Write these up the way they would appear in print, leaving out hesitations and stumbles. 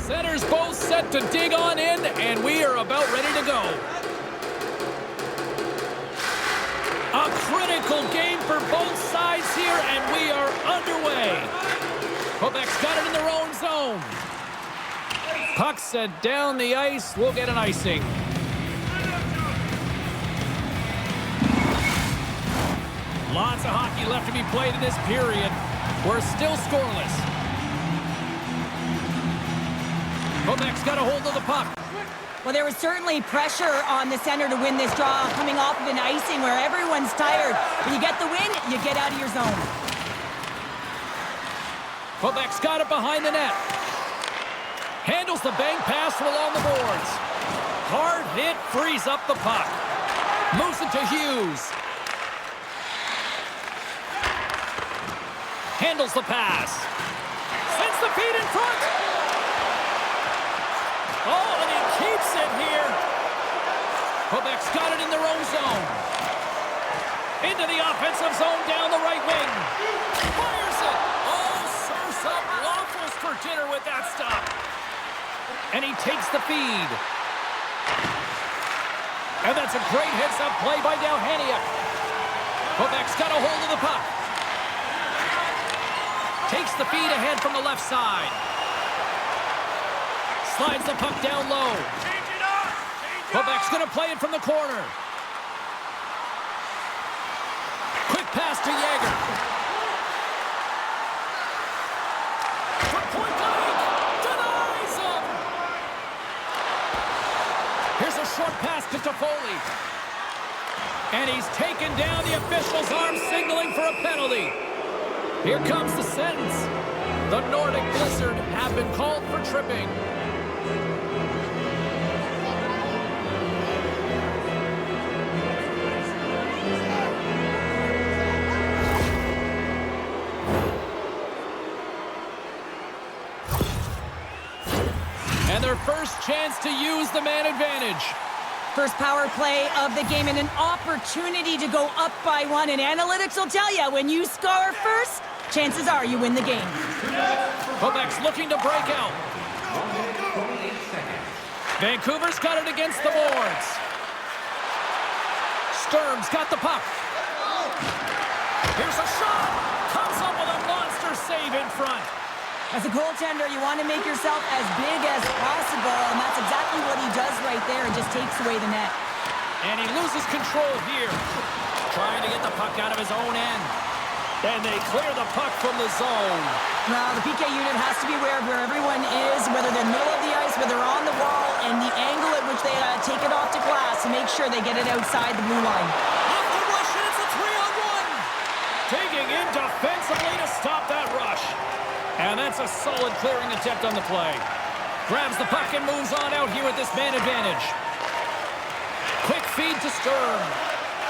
Centers both set to dig on in, and we are about ready to go. A critical game for both sides here, and we are underway. Quebec's got it in their own zone. Puck sent down the ice. We'll get an icing. Lots of hockey left to be played in this period. We're still scoreless. Quebec's got a hold of the puck. Well, there was certainly pressure on the center to win this draw, coming off of an icing where everyone's tired. When you get the win, you get out of your zone. Quebec's got it behind the net. Handles the bank pass from along the boards. Hard hit, frees up the puck. Moves it to Hughes. Handles the pass. Sends the feed in front. Oh, and he keeps it here. Quebec's got it in their own zone. Into the offensive zone down the right wing. Fires it. Oh, serves up waffles for dinner with that stop. And he takes the feed. And that's a great heads-up play by Dalhania. Quebec's got a hold of the puck. Takes the feed ahead from the left side. Slides the puck down low. Quebec's going to play it from the corner. Quick pass to Yager. From point blank. Denies him. Here's a short pass to Toffoli. And he's taken down. The official's arm signaling for a penalty. Here comes the sentence. The Nordic Blizzard have been called for tripping. And their first chance to use the man advantage. First power play of the game and an opportunity to go up by one. And analytics will tell you, when you score first, chances are you win the game. Quebec's looking to break out. Vancouver's got it against the boards. Sturm's got the puck. Here's a shot. Comes up with a monster save in front. As a goaltender, you want to make yourself as big as possible, and that's exactly what he does right there and just takes away the net. And he loses control here. Trying to get the puck out of his own end. And they clear the puck from the zone. Now, the PK unit has to be aware of where everyone is, whether they're middle of the ice, whether they're on the wall, and the angle at which they take it off to glass to make sure they get it outside the blue line. Off the rush, and it's a 3-on-1. Digging in defensively to stop that rush. And that's a solid clearing attempt on the play. Grabs the puck and moves on out here with this man advantage. Quick feed to Sturm.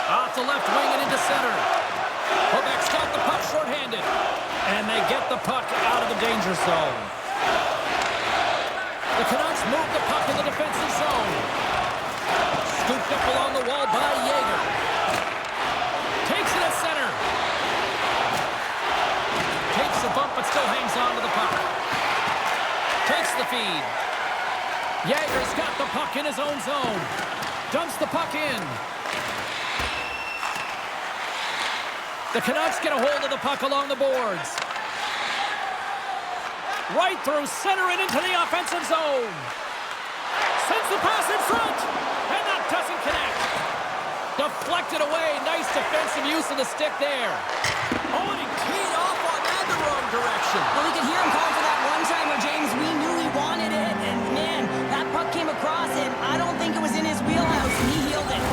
Off the left wing and into center. Quebec's got the puck shorthanded. And they get the puck out of the danger zone. The Canucks move the puck in the defensive zone. Scooped up along the wall by Yager. Takes it at center. Takes a bump but still hangs on to the puck. Takes the feed. Yager's got the puck in his own zone. Dumps the puck in. The Canucks get a hold of the puck along the boards. Right through center and into the offensive zone. Sends the pass in front. And that doesn't connect. Deflected away. Nice defensive use of the stick there. Oh, and he teed off on that the wrong direction. Well, we could hear him call for that one-timer, James. We knew he wanted it. And, man, that puck came across, and I don't think it was in his wheelhouse, and he healed it.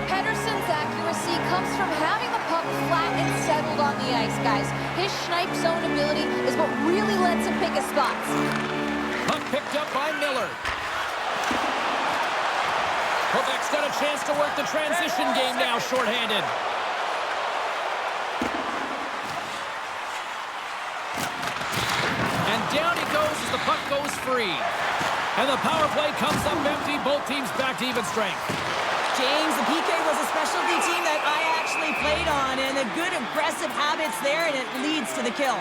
Henderson's accuracy comes from having the puck flat and settled on the ice, guys. His snipe zone ability is what really lets him pick his spots. Puck picked up by Miller. Quebec's got a chance to work the transition game now, shorthanded. And down he goes as the puck goes free. And the power play comes up empty. Both teams back to even strength. James, the PK was a specialty team that I actually played on, and the good aggressive habits there, and it leads to the kill.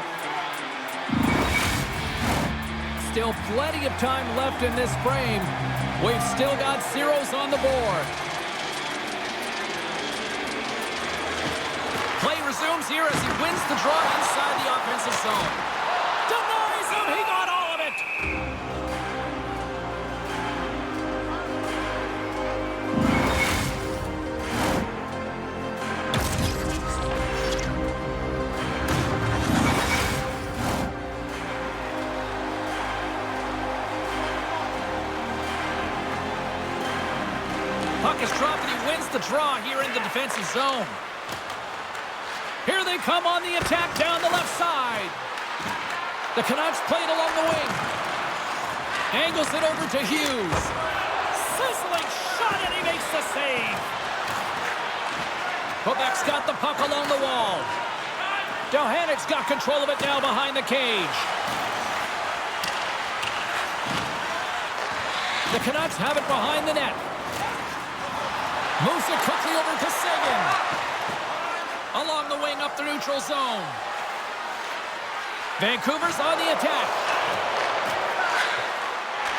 Still plenty of time left in this frame. We've still got zeros on the board. Play resumes here as he wins the draw inside the offensive zone. Denies him. He got all of it. Puck is dropped and he wins the draw here in the defensive zone. Here they come on the attack down the left side. The Canucks play it along the wing. Angles it over to Hughes. Sizzling shot and he makes the save. Quebec's got the puck along the wall. Johannik's got control of it now behind the cage. The Canucks have it behind the net. Moves it quickly over to Seguin. Along the wing up the neutral zone. Vancouver's on the attack.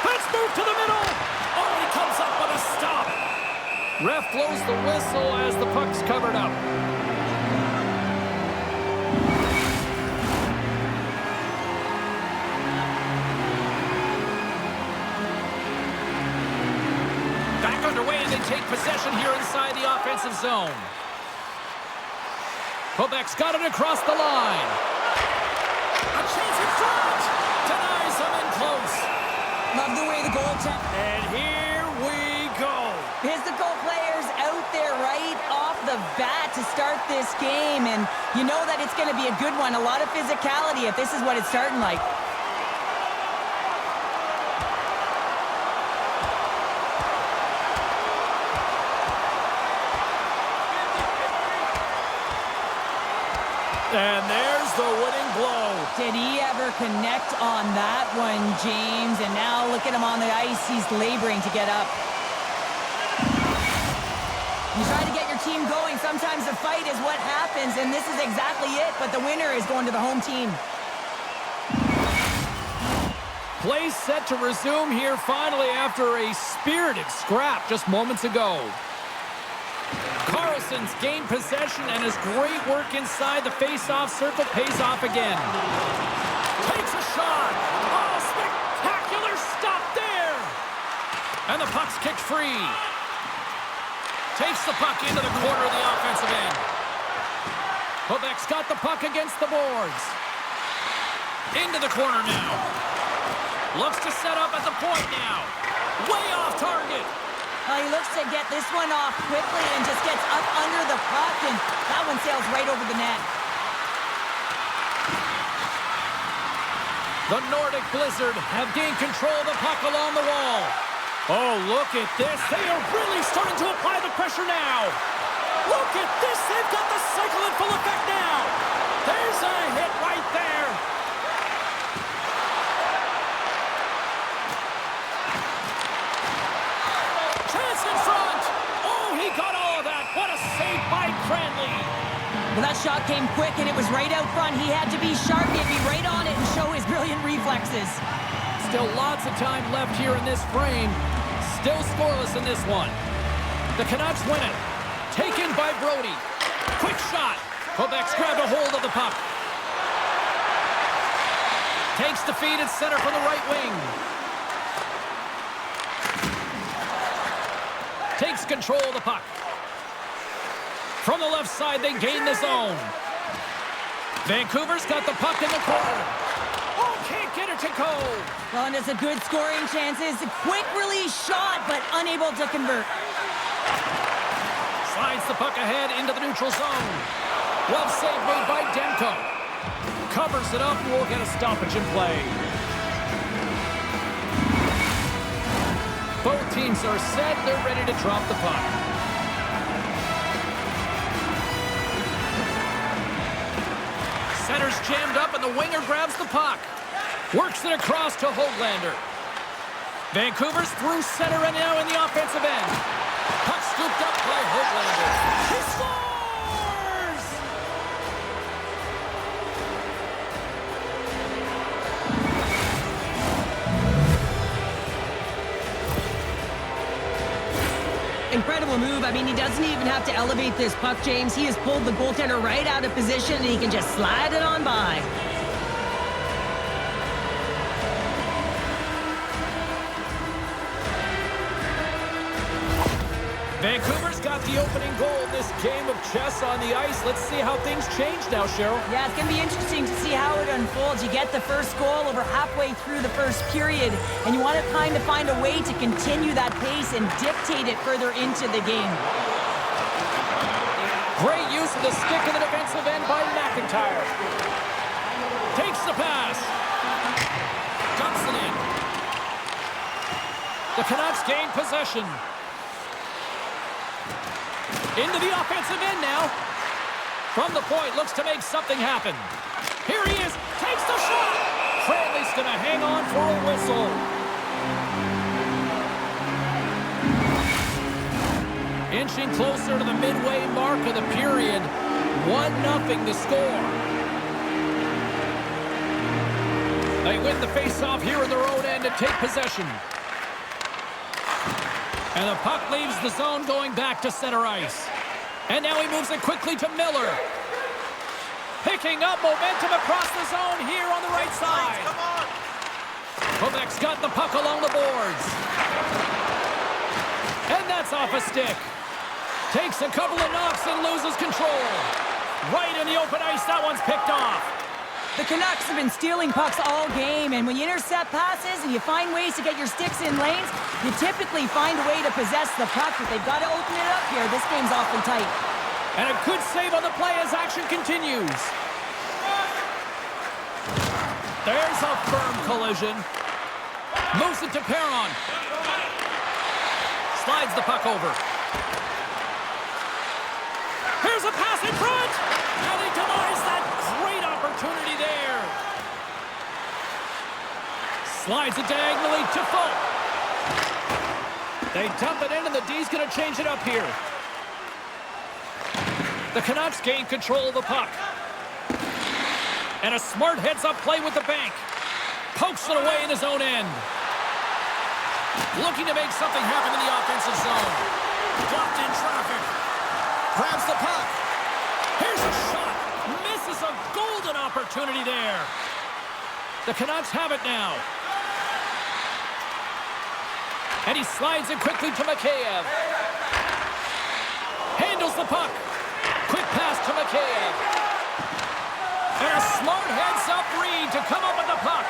Let's move to the middle. Oh, he comes up with a stop. Ref blows the whistle as the puck's covered up. Back underway and they take possession here inside the offensive zone. Quebec's got it across the line. A chance in front. Denies him in close. Love the way the goaltender. And here we go. Physical players out there right off the bat to start this game. And you know that it's going to be a good one. A lot of physicality if this is what it's starting like. And there's the winning blow. Did he ever connect on that one, James? And now look at him on the ice. He's laboring to get up. You try to get your team going. Sometimes a fight is what happens, and this is exactly it. But the winner is going to the home team. Play set to resume here finally after a spirited scrap just moments ago. Carlson's gained possession and his great work inside the face-off circle pays off again. Takes a shot. Oh, spectacular stop there. And the puck's kicked free. Takes the puck into the corner of the offensive end. Quebec's got the puck against the boards. Into the corner now. Looks to set up at the point now. Way off target. He looks to get this one off quickly and just gets up under the puck, and that one sails right over the net. The Nordic Blizzard have gained control of the puck along the wall. Oh, look at this. They are really starting to apply the pressure now. Look at this. They've got the cycle in full effect now. There's a hit right there. Chance in front. Oh, he got all of that. What a save by Cranley. Well, that shot came quick, and it was right out front. He had to be sharp, he'd be right on it and show his brilliant reflexes. Still lots of time left here in this frame. Still scoreless in this one. The Canucks win it. Taken by Brody. Quick shot. Quebec's grabbed a hold of the puck. Takes the feed at center from the right wing. Takes control of the puck. From the left side, they gain the zone. Vancouver's got the puck in the corner. Oh, can't get it to go. Well, and it's a good scoring chances. A quick release shot, but unable to convert. Slides the puck ahead into the neutral zone. Well save made by Demko. Covers it up and will get a stoppage in play. Both teams are set. They're ready to drop the puck. Center's jammed up and the winger grabs the puck. Works it across to Höglander. Vancouver's through center and now in the offensive end. Puck scooped up by Höglander. He scores! Incredible move. I mean, he doesn't even have to elevate this puck, James. He has pulled the goaltender right out of position, and he can just slide it on by. Vancouver's got the opening goal in this game of chess on the ice. Let's see how things change now, Cheryl. Yeah, it's going to be interesting to see how it unfolds. You get the first goal over halfway through the first period, and you want to kind of find a way to continue that pace and dictate it further into the game. Great use of the stick in the defensive end by McIntyre. Takes the pass. Dumps it in. The Canucks gain possession. Into the offensive end now. From the point, looks to make something happen. Here he is, takes the shot. Cranley's going to hang on for a whistle. Inching closer to the midway mark of the period. 1-0 the score. They win the face-off here in their own end and take possession. And the puck leaves the zone going back to center ice. And now he moves it quickly to Miller. Picking up momentum across the zone here on the right side. Quebec's got the puck along the boards. And that's off a stick. Takes a couple of knocks and loses control. Right in the open ice, that one's picked off. The Canucks have been stealing pucks all game, and when you intercept passes and you find ways to get your sticks in lanes, you typically find a way to possess the puck, but they've got to open it up here. This game's awfully tight. And a good save on the play as action continues. There's a firm collision. Moves it to Perron. Slides the puck over. Here's a pass in front. And he denies that great opportunity there. Slides it diagonally to Folk. They dump it in, and the D's going to change it up here. The Canucks gain control of the puck. And a smart heads-up play with the bank. Pokes it away in his own end. Looking to make something happen in the offensive zone. Blocked in traffic. Grabs the puck. Here's a shot. Misses a golden opportunity there. The Canucks have it now. And he slides it quickly to Mikheyev. Handles the puck. Quick pass to Mikheyev. And a smart heads-up read to come up with the puck.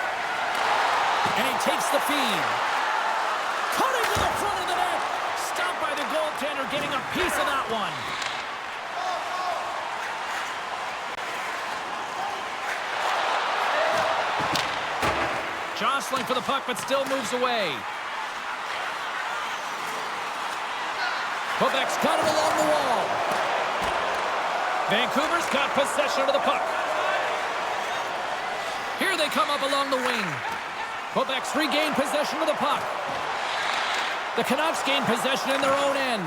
And he takes the feed. Cutting to the front of the net. Stopped by the goaltender, getting a piece of that one. Jostling for the puck, but still moves away. Quebec's got it along the wall. Vancouver's got possession of the puck. Here they come up along the wing. Quebec's regained possession of the puck. The Canucks gain possession in their own end.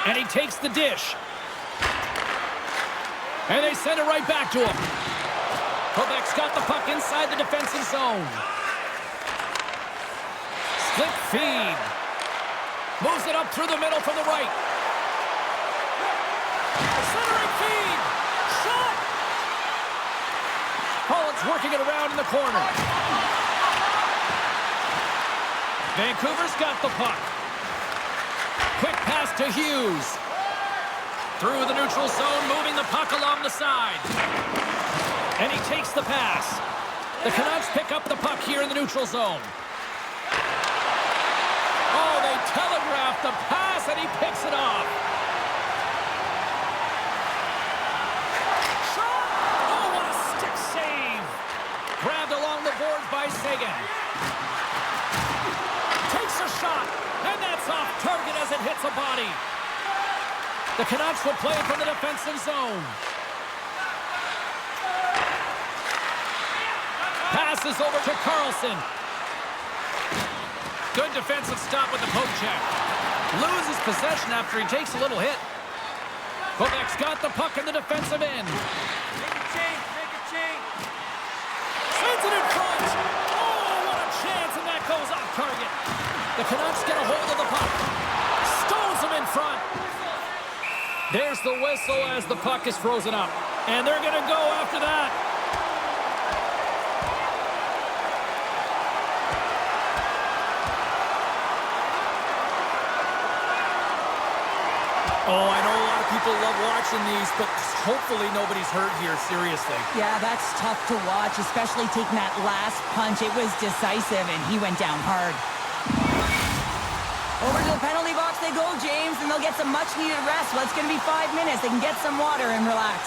And he takes the dish. And they send it right back to him. Quebec's got the puck inside the defensive zone. Slip feed. Moves it up through the middle from the right. Centering feed. Shot. Holland's working it around in the corner. Vancouver's got the puck. Quick pass to Hughes. Through the neutral zone, moving the puck along the side. And he takes the pass. The Canucks pick up the puck here in the neutral zone. Oh, they telegraph the pass, and he picks it off. Shot! Oh, what a stick save. Grabbed along the boards by Seguin. Takes a shot, and that's off target as it hits a body. The Canucks will play from the defensive zone. Passes over to Carlson. Good defensive stop with the poke check. Loses possession after he takes a little hit. Quebec's got the puck in the defensive end. Make a change. Sends it in front. Oh, what a chance, and that goes off target. The The Canucks get a hold of the puck. Stones him in front. There's the whistle as the puck is frozen up. And they're going to go after that. Oh, I know a lot of people love watching these, but hopefully nobody's hurt here, seriously. Yeah, that's tough to watch, especially taking that last punch. It was decisive, and he went down hard. Over to the penalty box they go, James, and they'll get some much-needed rest. Well, it's going to be 5 minutes. They can get some water and relax.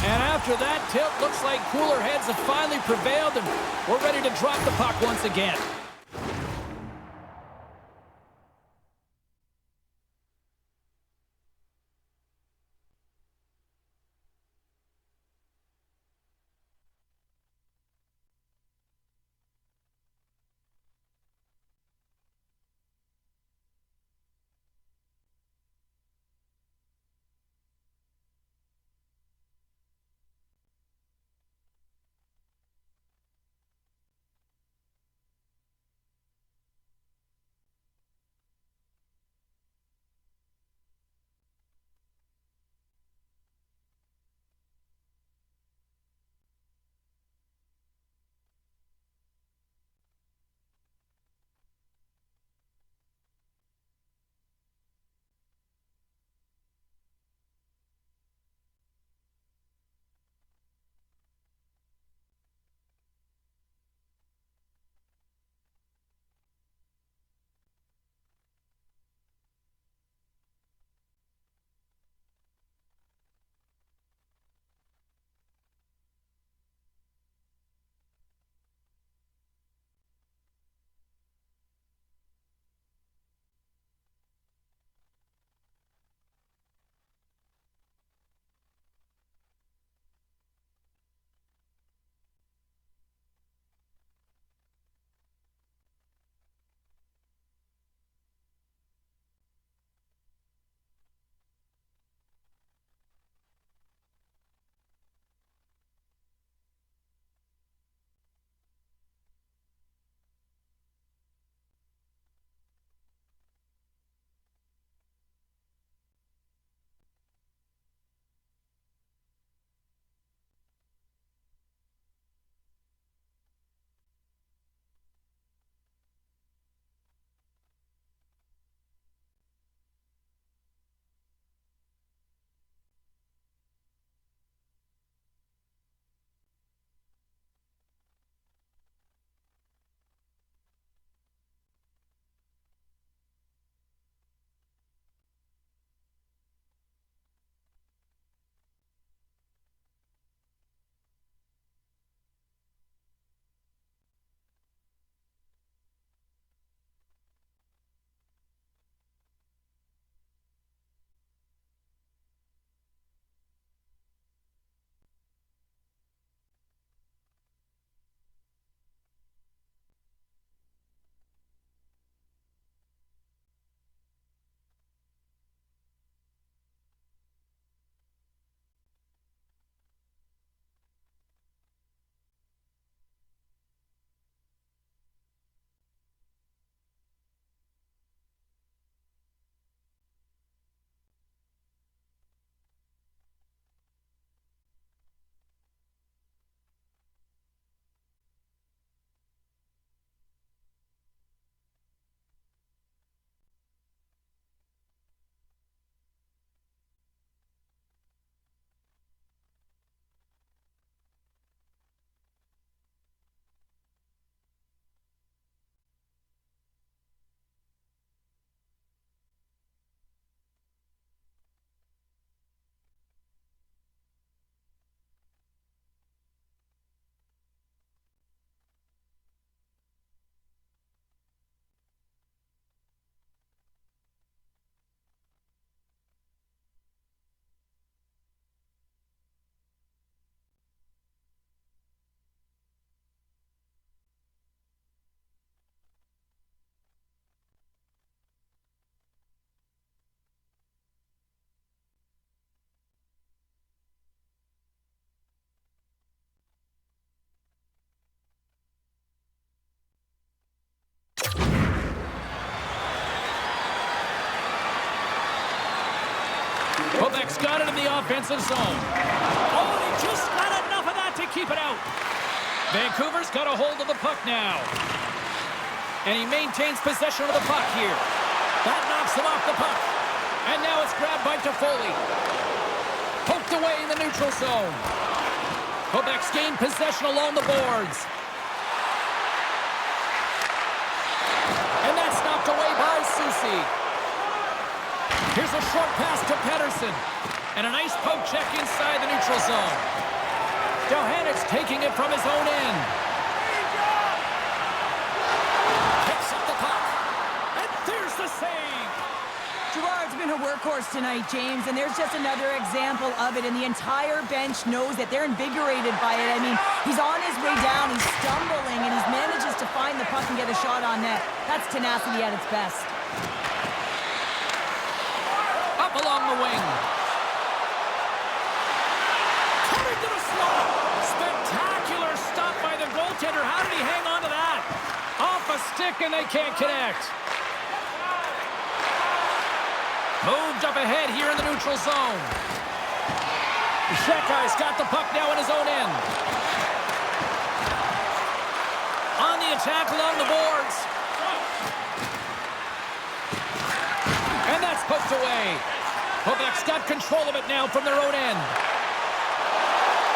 And after that tip, looks like cooler heads have finally prevailed, and we're ready to drop the puck once again. Canucks got it in the offensive zone. Oh, they just got enough of that to keep it out. Vancouver's got a hold of the puck now. And he maintains possession of the puck here. That knocks him off the puck. And now it's grabbed by Toffoli. Poked away in the neutral zone. Quebec's gained possession along the boards. And that's knocked away by Soucy. Here's a short pass to Pettersson. And a nice poke check inside the neutral zone. Johannes taking it from his own end. Picks up the puck. And there's the save. Girard's been a workhorse tonight, James, and there's just another example of it, and the entire bench knows that they're invigorated by it. I mean, he's on his way down, he's stumbling, and he manages to find the puck and get a shot on net. That's tenacity at its best. Up along the wing. Coming to the slot. Spectacular stop by the goaltender. How did he hang on to that? Off a stick, and they can't connect. Moved up ahead here in the neutral zone. Shekai's got the puck now in his own end. On the attack along the boards. And that's poked away. Quebec's got control of it now from their own end.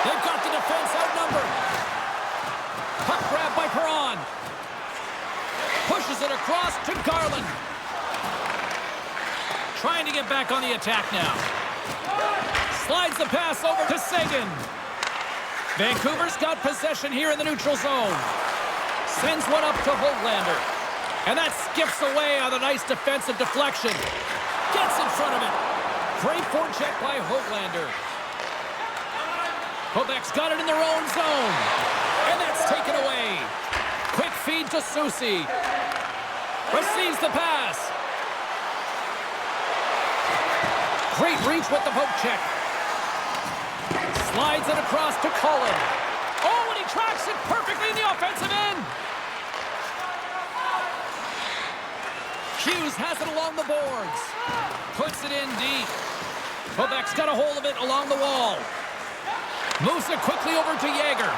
They've got the defense outnumbered. Puck grab by Perron. Pushes it across to Garland. Trying to get back on the attack now. Slides the pass over to Seguin. Vancouver's got possession here in the neutral zone. Sends one up to Hoglander. And that skips away on a nice defensive deflection. Gets in front of it. Great forecheck by Hoglander. Quebec's got it in their own zone. And that's taken away. Quick feed to Soucy. Receives the pass. Great reach with the poke check. Slides it across to Cullen. Oh, and he tracks it perfectly in the offensive end. Hughes has it along the boards. Puts it in deep. Quebec's got a hold of it along the wall. Moves it quickly over to Yager.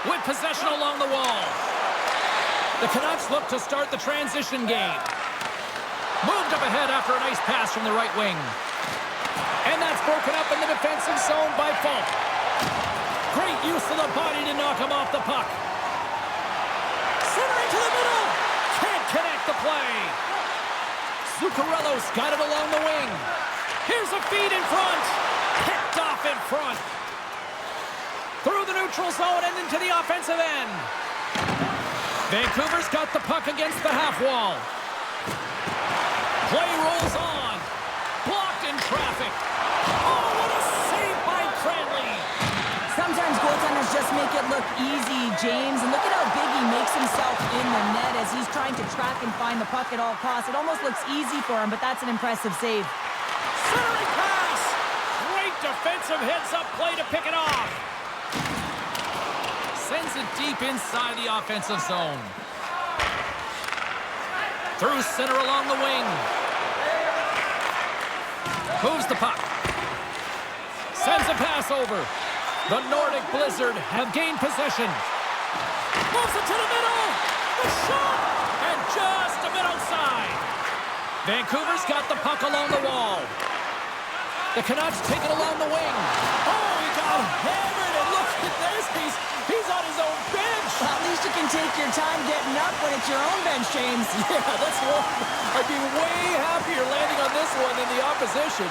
With possession along the wall. The Canucks look to start the transition game. Moved up ahead after a nice pass from the right wing. And that's broken up in the defensive zone by Falk. Great use of the body to knock him off the puck. Center into the middle. Can't connect the play. Zuccarello's got it along the wing. Here's a feed in front. Picked off in front. Through the neutral zone and into the offensive end. Vancouver's got the puck against the half wall. Play rolls on. Blocked in traffic. Oh, what a save by Cranley. Sometimes goaltenders just make it look easy, James. And look at how big he makes himself in the net as he's trying to track and find the puck at all costs. It almost looks easy for him, but that's an impressive save. Centering pass. Great defensive heads-up play to pick it off. Sends it deep inside the offensive zone. Through center along the wing. Moves the puck. Sends a pass over. The Nordic Blizzard have gained possession. Moves it to the middle. The shot. And just a bit outside. Vancouver's got the puck along the wall. The Canucks take it along the wing. Oh, he got hammered. And look at this. He's on his own bench. Well, at least you can take your time getting up when it's your own bench, James. Yeah, that's the one. I'd be way happier landing on this one than the opposition.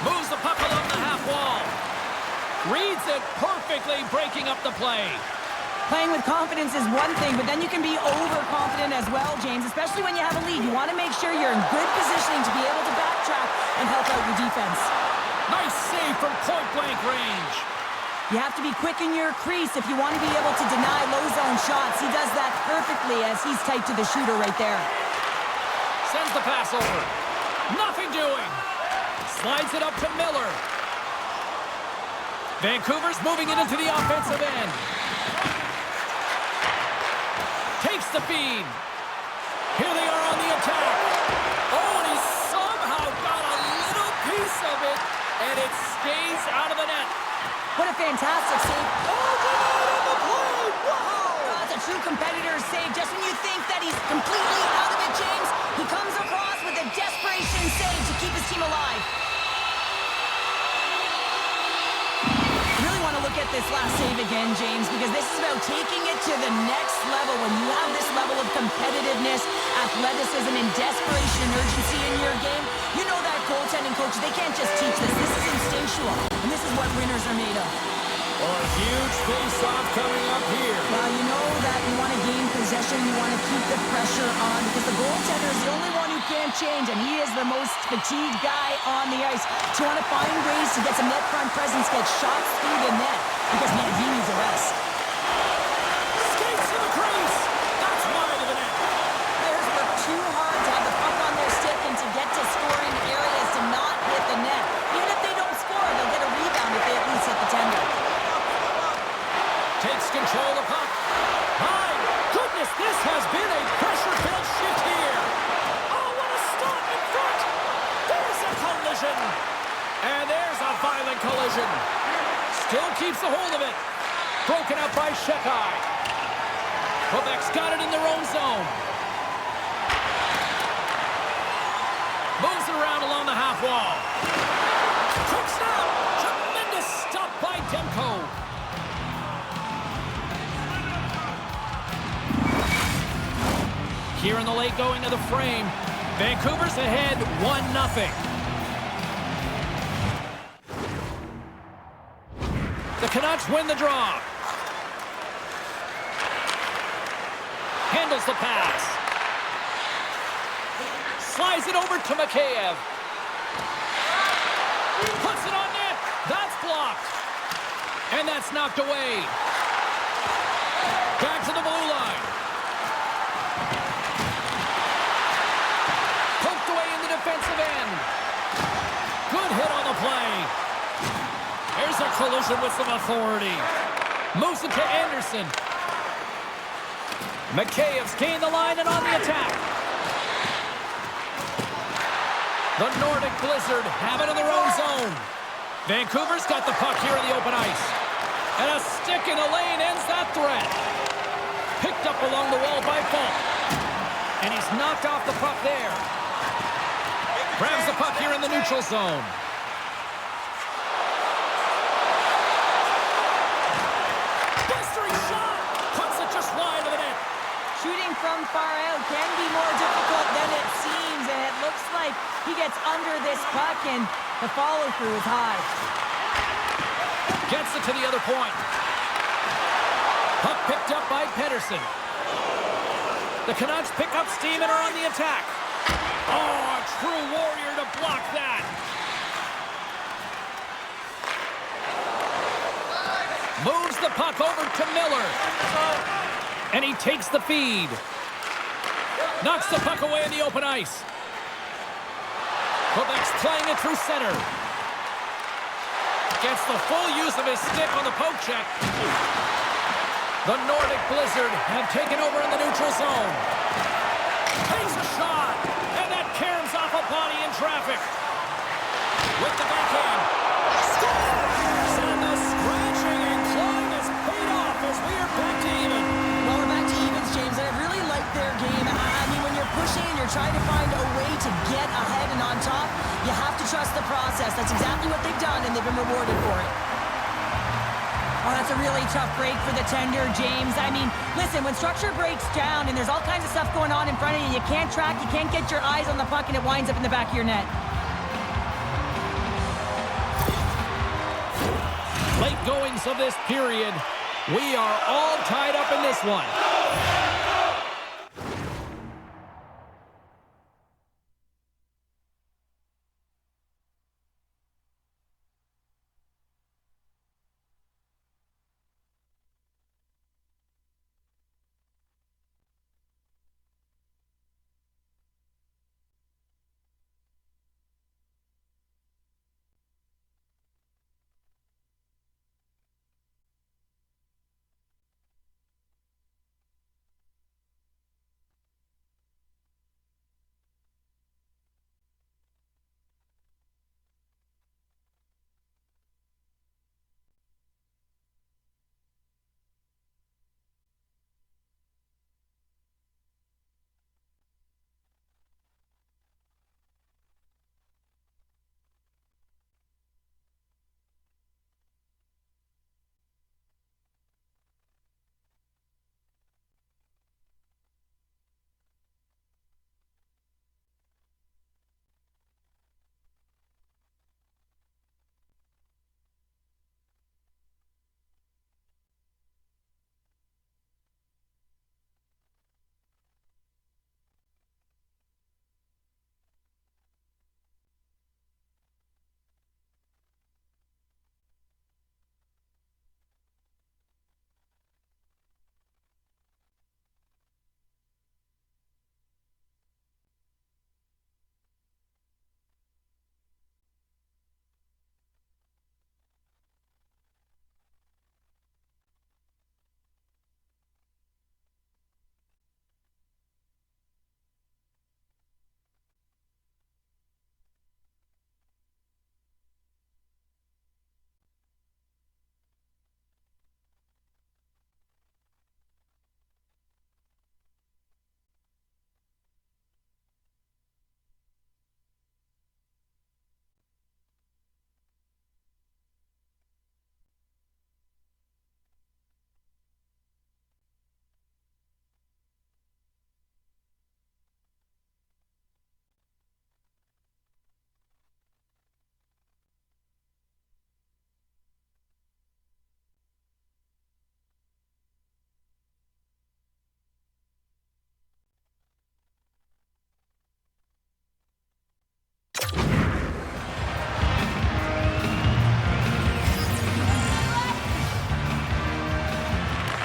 Moves the puck along the half wall. Reads it perfectly, breaking up the play. Playing with confidence is one thing, but then you can be overconfident as well, James, especially when you have a lead. You want to make sure you're in good positioning to be able to backtrack and help out your defense. Nice save from point-blank range. You have to be quick in your crease if you want to be able to deny low-zone shots. He does that perfectly as he's tight to the shooter right there. Sends the pass over. Nothing doing. Slides it up to Miller. Vancouver's moving it into the offensive end. Takes the feed. Here they are on the attack. Oh, and he somehow got a little taking it to the next level. When you have this level of competitiveness, athleticism, and desperation and urgency in your game, you know that goaltending coach, they can't just teach this. This is instinctual, and this is what winners are made of. Well, a huge face-off coming up here. Well, you know that you want to gain possession, you want to keep the pressure on, because the goaltender is the only one who can't change, and he is the most fatigued guy on the ice. So you want to find ways to get some net front presence, get shots through the net, because, man, he needs a rest. Skates to the crease. That's wide of the net. Players work too hard to have the puck on their stick and to get to scoring areas to not hit the net. Even if they don't score, they'll get a rebound if they at least hit the tender. Takes control of the puck. My goodness, this has been a pressure-filled shift here. Oh, what a stop in front. There's a collision. And there's a violent collision. Still keeps a hold of it. Broken up by S.O.A.C.J.V. Quebec's got it in their own zone. Moves it around along the half wall. Quick snap. Tremendous stop by Demko. Here in the late going of the frame. Vancouver's ahead 1-0. The Canucks win the draw. Handles the pass. Slides it over to Mikheyev. Puts it on net. That's blocked. And that's knocked away. Back to the blue line. Poked away in the defensive end. Good hit on the play. There's a collision with some authority. Moves it to Anderson. Mikheyev's gained the line and on the attack. The Nordic Blizzard have it in their own zone. Vancouver's got the puck here in the open ice. And a stick in the lane ends that threat. Picked up along the wall by Falk. And he's knocked off the puck there. Grabs the puck here in the neutral zone. Blistering shot! Puts it just wide of the net. Shooting from far out can be more difficult than it seems, and it looks like he gets under this puck, and the follow-through is high. Gets it to the other point. Puck picked up by Pedersen. The Canucks pick up steam and are on the attack. Oh, a true warrior to block that. Moves the puck over to Miller. And he takes the feed. Knocks the puck away in the open ice. Quebec's playing it through center. Gets the full use of his stick on the poke check. The Nordic Blizzard have taken over in the neutral zone. Takes a shot. And that caroms off a body in traffic. With the backhand. Scores! And the scratching and clawing has paid off as we are back to even. Well, we're back to evens, James, and I really like their game. I mean, when you're pushing and you're trying to find a way to get ahead and on top, you have to trust the process. That's exactly what they've done, and they've been rewarded for it. Oh, that's a really tough break for the tender, James. I mean, listen, when structure breaks down and there's all kinds of stuff going on in front of you, you can't track, you can't get your eyes on the puck, and it winds up in the back of your net. Late goings of this period. We are all tied up in this one.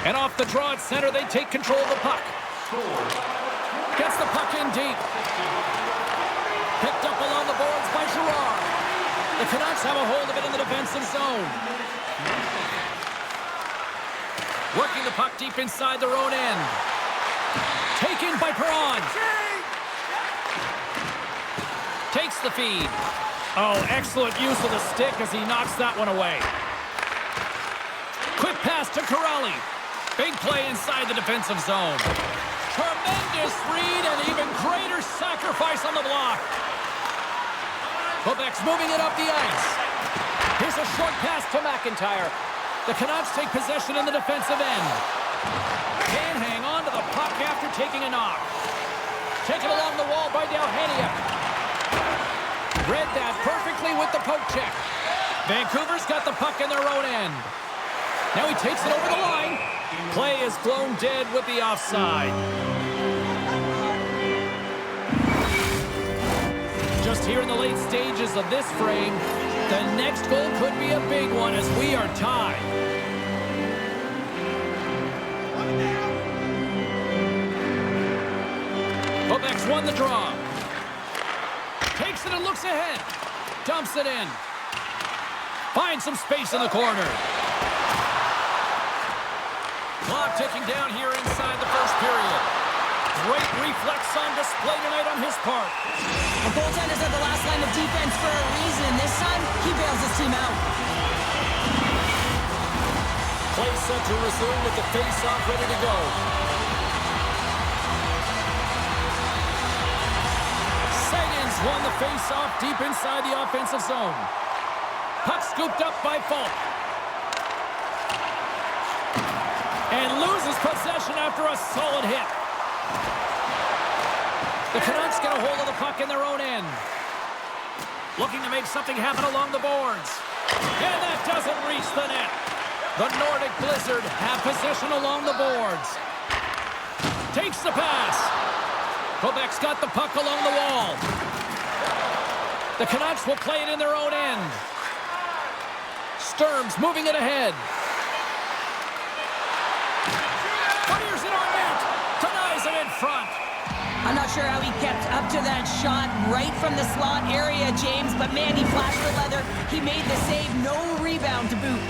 And off the draw at center, they take control of the puck. Gets the puck in deep. Picked up along the boards by Girard. The Canucks have a hold of it in the defensive zone. Working the puck deep inside their own end. Taken by Perron. Takes the feed. Oh, excellent use of the stick as he knocks that one away. Quick pass to Corelli. Big play inside the defensive zone. Tremendous read and even greater sacrifice on the block. Quebec's moving it up the ice. Here's a short pass to McIntyre. The Canucks take possession in the defensive end. Can't hang on to the puck after taking a knock. Taken along the wall by Dalhania. Read that perfectly with the poke check. Vancouver's got the puck in their own end. Now he takes it over the line. Play is blown dead with the offside. Just here in the late stages of this frame, the next goal could be a big one as we are tied. Quebec's won the draw. Takes it and looks ahead. Dumps it in. Finds some space in the corner. Clock ticking down here inside the first period. Great reflex on display tonight on his part. The goaltender's at the last line of defense for a reason. This time, he bails his team out. Play set to resume with the face-off ready to go. Sagan's won the face-off deep inside the offensive zone. Puck scooped up by Falk. And loses possession after a solid hit. The Canucks get a hold of the puck in their own end. Looking to make something happen along the boards. And that doesn't reach the net. The Nordic Blizzard have possession along the boards. Takes the pass. Quebec's got the puck along the wall. The Canucks will play it in their own end. Sturm's moving it ahead. Fires it on net. Denies it in front. I'm not sure how he kept up to that shot right from the slot area, James, but man, he flashed the leather. He made the save, no rebound to boot.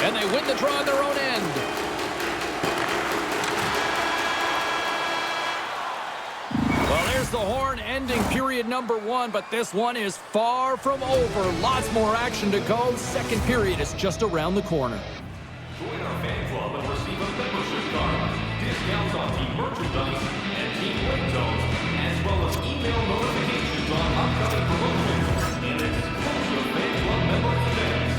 And they win the draw on their own end. Well, there's the horn ending period number 1, but this one is far from over. Lots more action to go. Second period is just around the corner. Join our fan club and receive a membership card, discounts on team merchandise and team ringtones, as well as email notifications on upcoming promotions and exclusive fan club member events.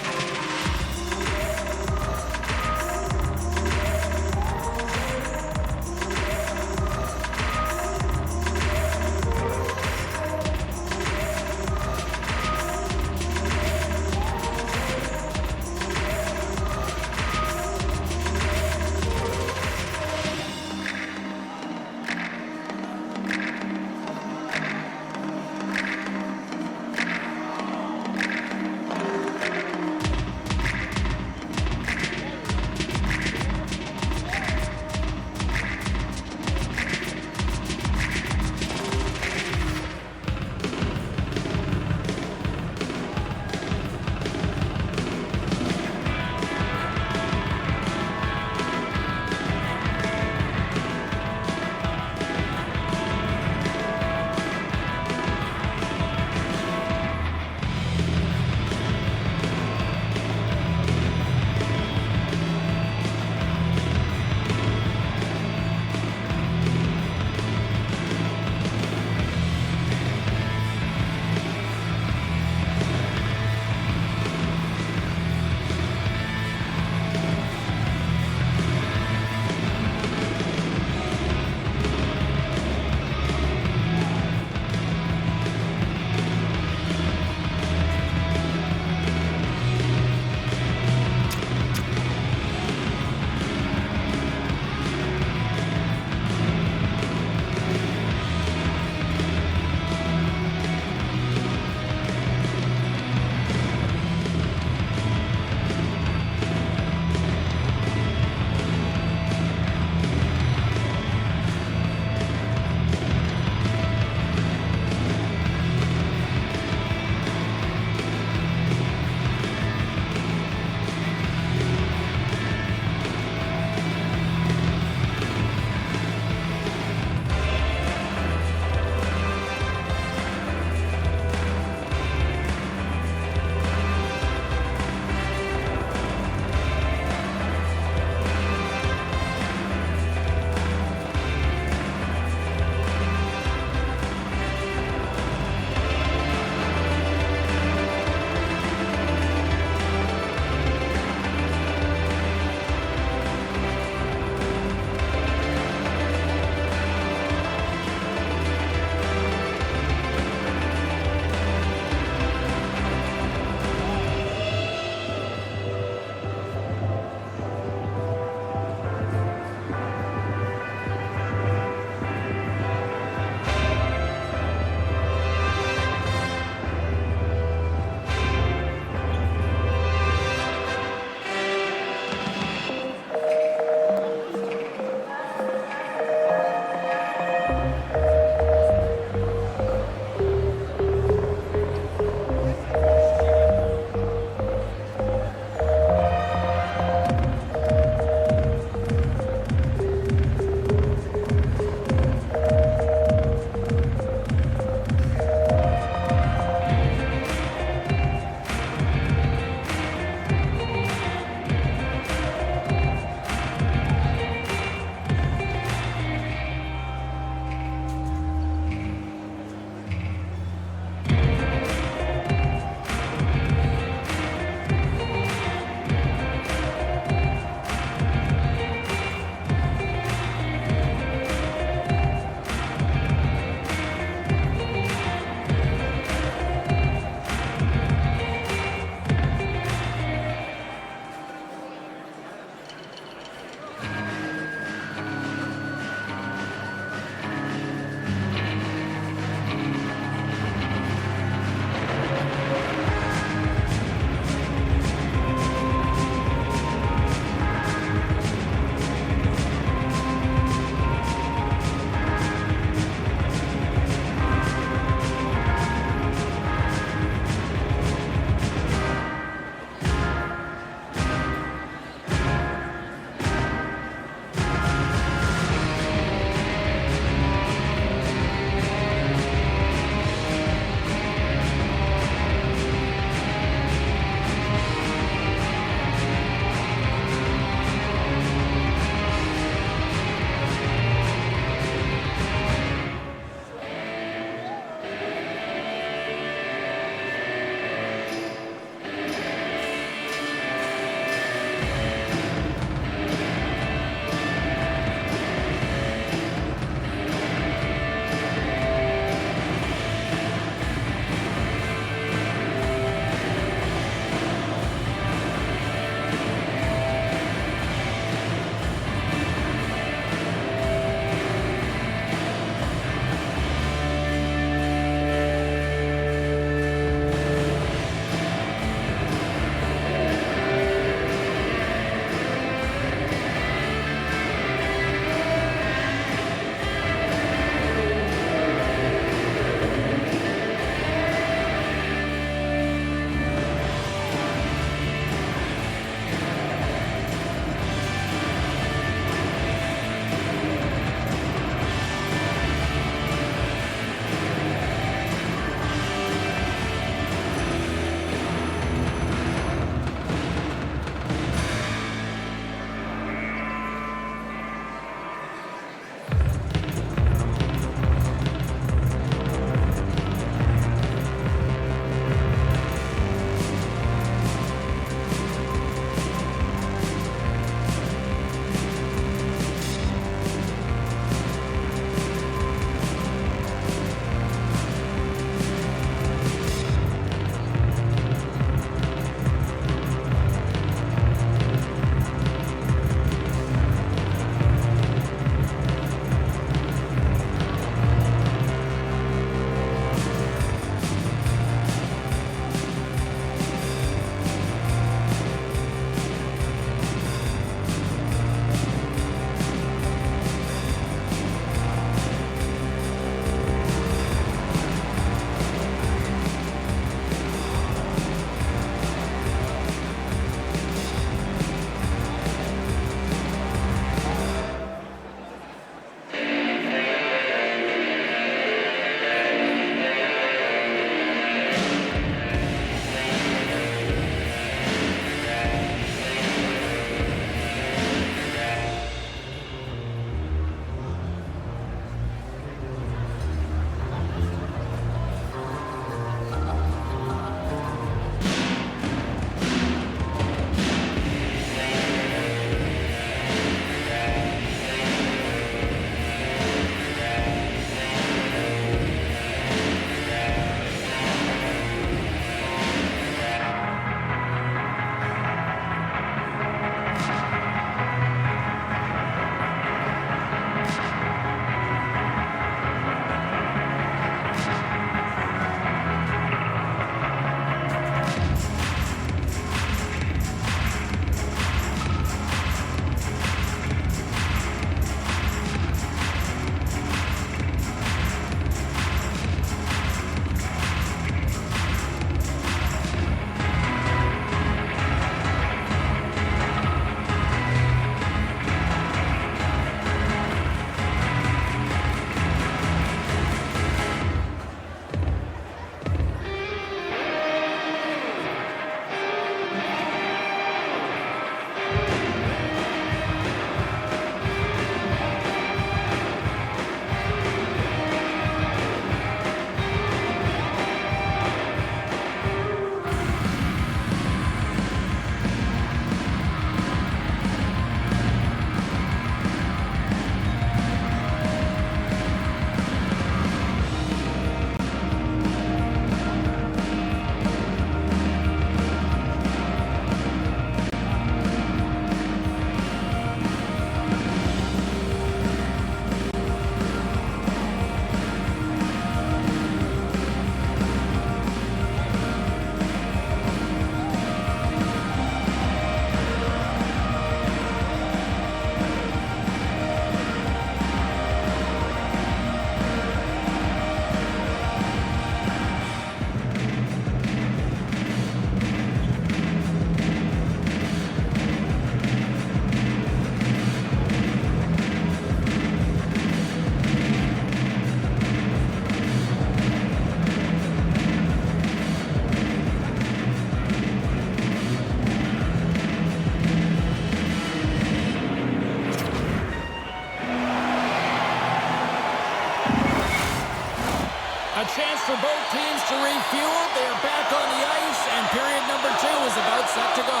are refueled. They are back on the ice, and period number 2 is about set to go.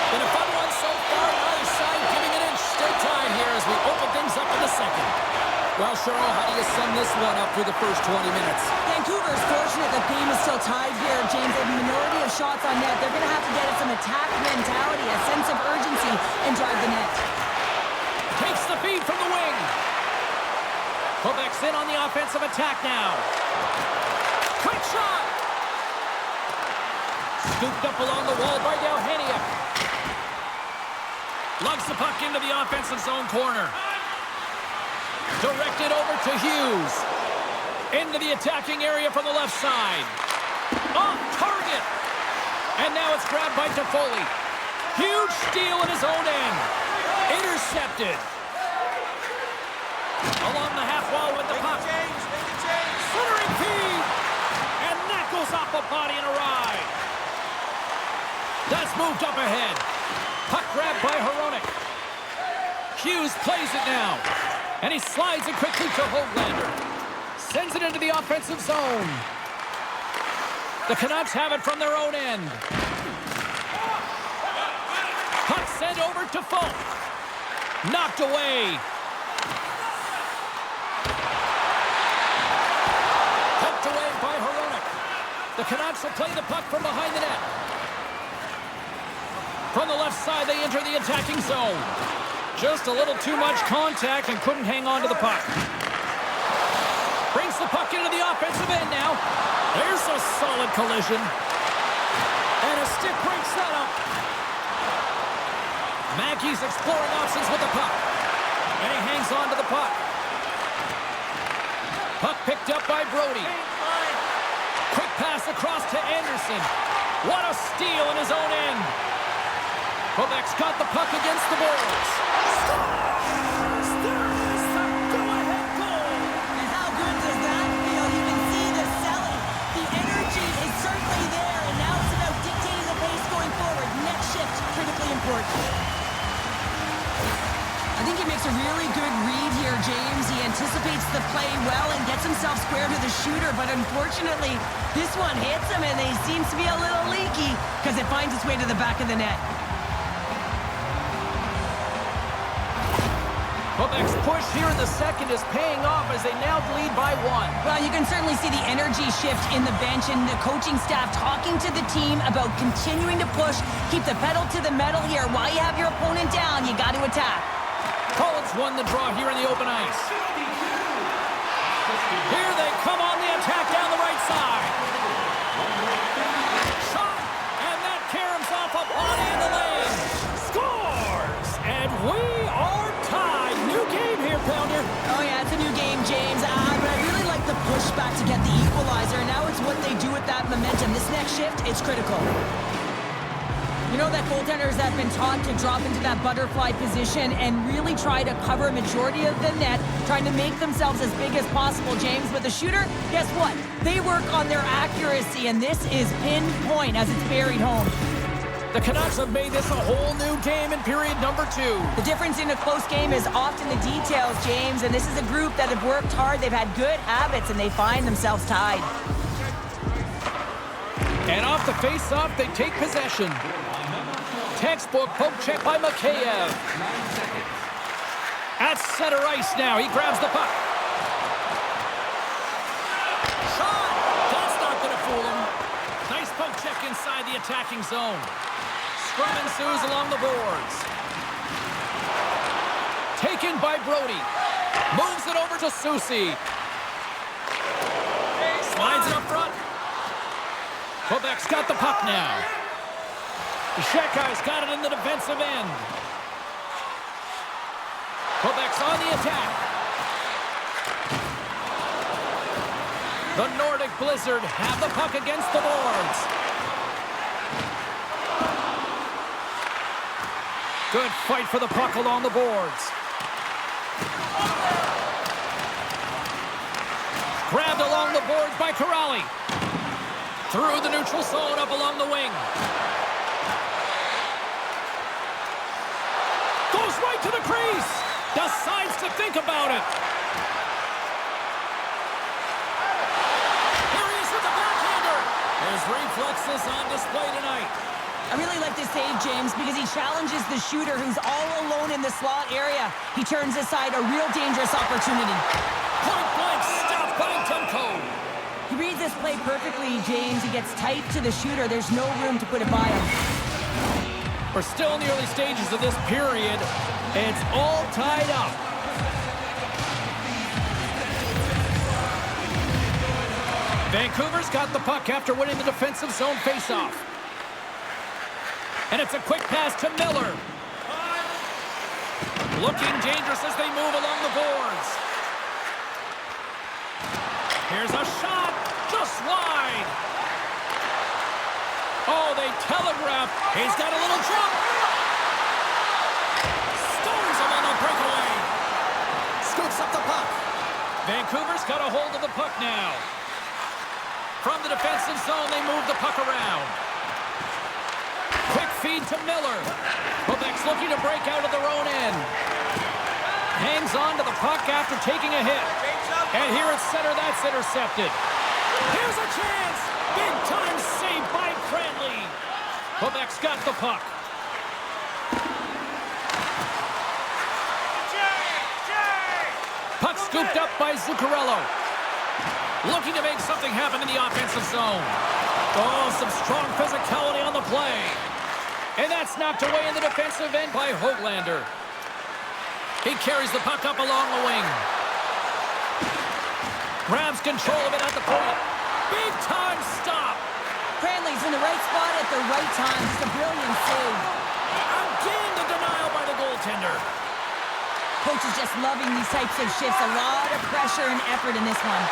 Been a fun one so far. Neither side giving an inch. Still tied here as we open things up in the second. Well, Cheryl, how do you sum this one up through the first 20 minutes? Vancouver's fortunate the game is still tied here, James. A minority of shots on net. They're going to have to get some attack mentality, a sense of urgency, and drive the net. Takes the feed from the wing. Quebec's in on the offensive attack now. Quick shot! Scooped up along the wall by Dalheniuk. Lugs the puck into the offensive zone corner. Directed over to Hughes. Into the attacking area from the left side. Off target. And now it's grabbed by Toffoli. Huge steal at his own end. Intercepted. Along the half wall with the puck. Centering feed. And that goes off a body and a ride. That's moved up ahead. Puck grabbed by Hronek. Hughes plays it now. And he slides it quickly to Hoglander. Sends it into the offensive zone. The Canucks have it from their own end. Puck sent over to Folk. Knocked away. Poked away by Hronek. The Canucks will play the puck from behind the net. From the left side, they enter the attacking zone. Just a little too much contact and couldn't hang on to the puck. Brings the puck into the offensive end now. There's a solid collision. And a stick breaks that up. Mackey's exploring options with the puck. And he hangs on to the puck. Puck picked up by Brody. Quick pass across to Anderson. What a steal in his own end. Quebec's got the puck against the boards. Scores! There is the go-ahead goal! And how good does that feel? You can see the selling. The energy is certainly there, and now it's about dictating the pace going forward. Next shift, critically important. I think he makes a really good read here, James. He anticipates the play well and gets himself square to the shooter, but unfortunately, this one hits him, and he seems to be a little leaky because it finds its way to the back of the net. Quebec's push here in the second is paying off as they now lead by 1. Well, you can certainly see the energy shift in the bench and the coaching staff talking to the team about continuing to push, keep the pedal to the metal here. While you have your opponent down, you got to attack. Collins won the draw here in the open ice. Here they come on the attack down the right side. Shot, and that caroms off a body in the lane. Scores, and we are tied. New game here, Pounder. Oh, yeah, it's a new game, James. But I really like the pushback to get the equalizer. Now it's what they do with that momentum. This next shift, it's critical. You know that goaltenders have been taught to drop into that butterfly position and really try to cover a majority of the net, trying to make themselves as big as possible, James. But the shooter, guess what? They work on their accuracy, and this is pinpoint as it's buried home. The Canucks have made this a whole new game in period number 2. The difference in a close game is often the details, James, and this is a group that have worked hard. They've had good habits, and they find themselves tied. And off the face-off, they take possession. Textbook poke check by Mikheyev. At center ice now. He grabs the puck. Shot! That's not going to fool him. Nice poke check inside the attacking zone. Scrum ensues along the boards. Taken by Brody. Moves it over to Soucy. Slides it up front. Quebec's got the puck now. Shekai's got it in the defensive end. Quebec's on the attack. The Nordic Blizzard have the puck against the boards. Good fight for the puck along the boards. Grabbed along the boards by Corrali. Through the neutral zone up along the wing. Goes right to the crease. Decides to think about it. Here he is with the back. His reflexes on display tonight. I really like this save, James, because he challenges the shooter who's all alone in the slot area. He turns aside a real dangerous opportunity. Point blank stop by Demko. He reads this play perfectly, James. He gets tight to the shooter. There's no room to put it by him. We're still in the early stages of this period. It's all tied up. Vancouver's got the puck after winning the defensive zone faceoff. And it's a quick pass to Miller. Looking dangerous as they move along the boards. Here's a shot, just wide. Oh, they telegraph. He's got a little jump. Stones him on the breakaway. Scoops up the puck. Vancouver's got a hold of the puck now. From the defensive zone, they move the puck around. Quick feed to Miller. Quebec's looking to break out of their own end. Hangs on to the puck after taking a hit. And here at center, that's intercepted. Here's a chance. Big time save by Cranley. Quebec's got the puck. Puck scooped up by Zuccarello. Looking to make something happen in the offensive zone. Oh, some strong physicality on the play. And that's knocked away in the defensive end by Höglander. He carries the puck up along the wing. Grabs control of it at the point. Big time stop. Cranley's in the right spot at the right time. Just a brilliant save. Again, the denial by the goaltender. Coach is just loving these types of shifts. A lot of pressure and effort in this one.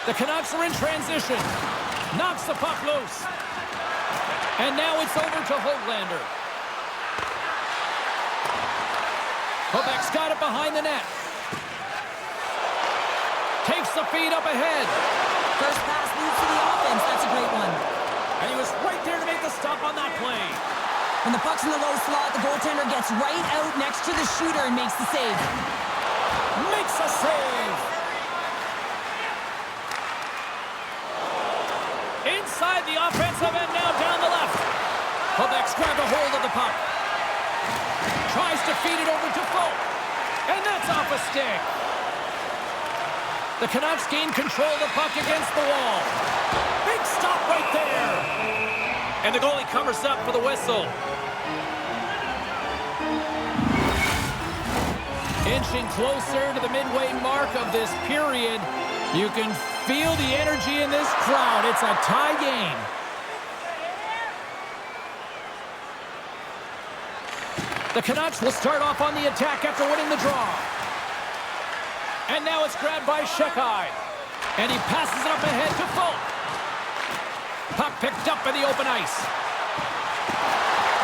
The Canucks are in transition. Knocks the puck loose. And now it's over to Höglander. Quebec's got it behind the net. Takes the feed up ahead. First pass moves to the offense. That's a great one. And he was right there to make the stop on that play. When the puck's in the low slot, the goaltender gets right out next to the shooter and makes the save. Makes a save. Inside the offensive end, now down the left. Quebec's grabbed a hold of the puck. Tries to feed it over to Folk. And that's off a stick. The Canucks gain control of the puck against the wall. Big stop right there. And the goalie covers up for the whistle. Inching closer to the midway mark of this period. You can feel the energy in this crowd. It's a tie game. The Canucks will start off on the attack after winning the draw. And now it's grabbed by S.O.A.C.J.V. And he passes it up ahead to Folk. Puck picked up in the open ice.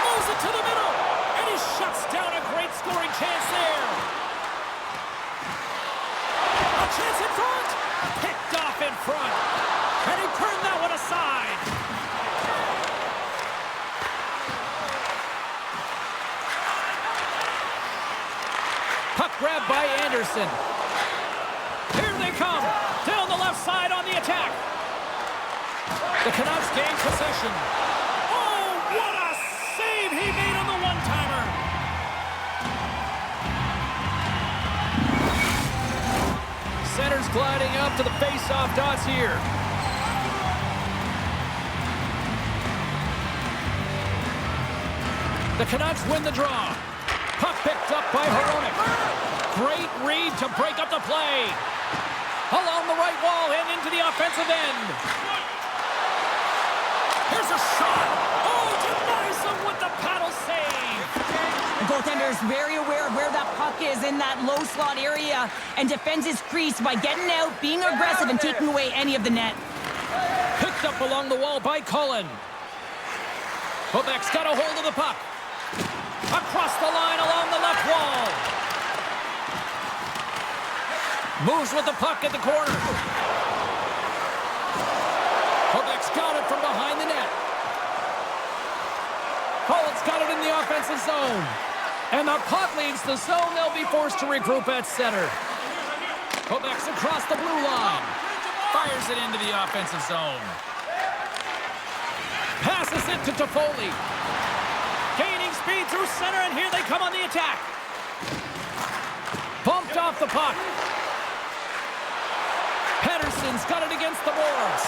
Moves it to the middle. And he shuts down a great scoring chance there. A chance in front. Picked off in front. And he turned that one aside. Puck grabbed by Anderson. Here they come. Down the left side on the attack. The Canucks gain possession. Oh, what a save he made on the one-timer. Center's gliding up to the face-off dots here. The Canucks win the draw. Puck picked up by Hronek. Great read to break up the play. Along the right wall and into the offensive end. Here's a shot. Oh, denies him with the paddle save. The goaltender is very aware of where that puck is in that low slot area and defends his crease by getting out, being aggressive, and taking away any of the net. Picked up along the wall by Cullen. Quebec's got a hold of the puck. Across the line along the left wall. Moves with the puck at the corner. Quebec's got it from behind the net. Cullen's got it in the offensive zone. And the puck leaves the zone. They'll be forced to regroup at center. Quebec's across the blue line. Fires it into the offensive zone. Passes it to Toffoli. Gaining speed through center, and here they come on the attack. Bumped off the puck. Pedersen's got it against the boards.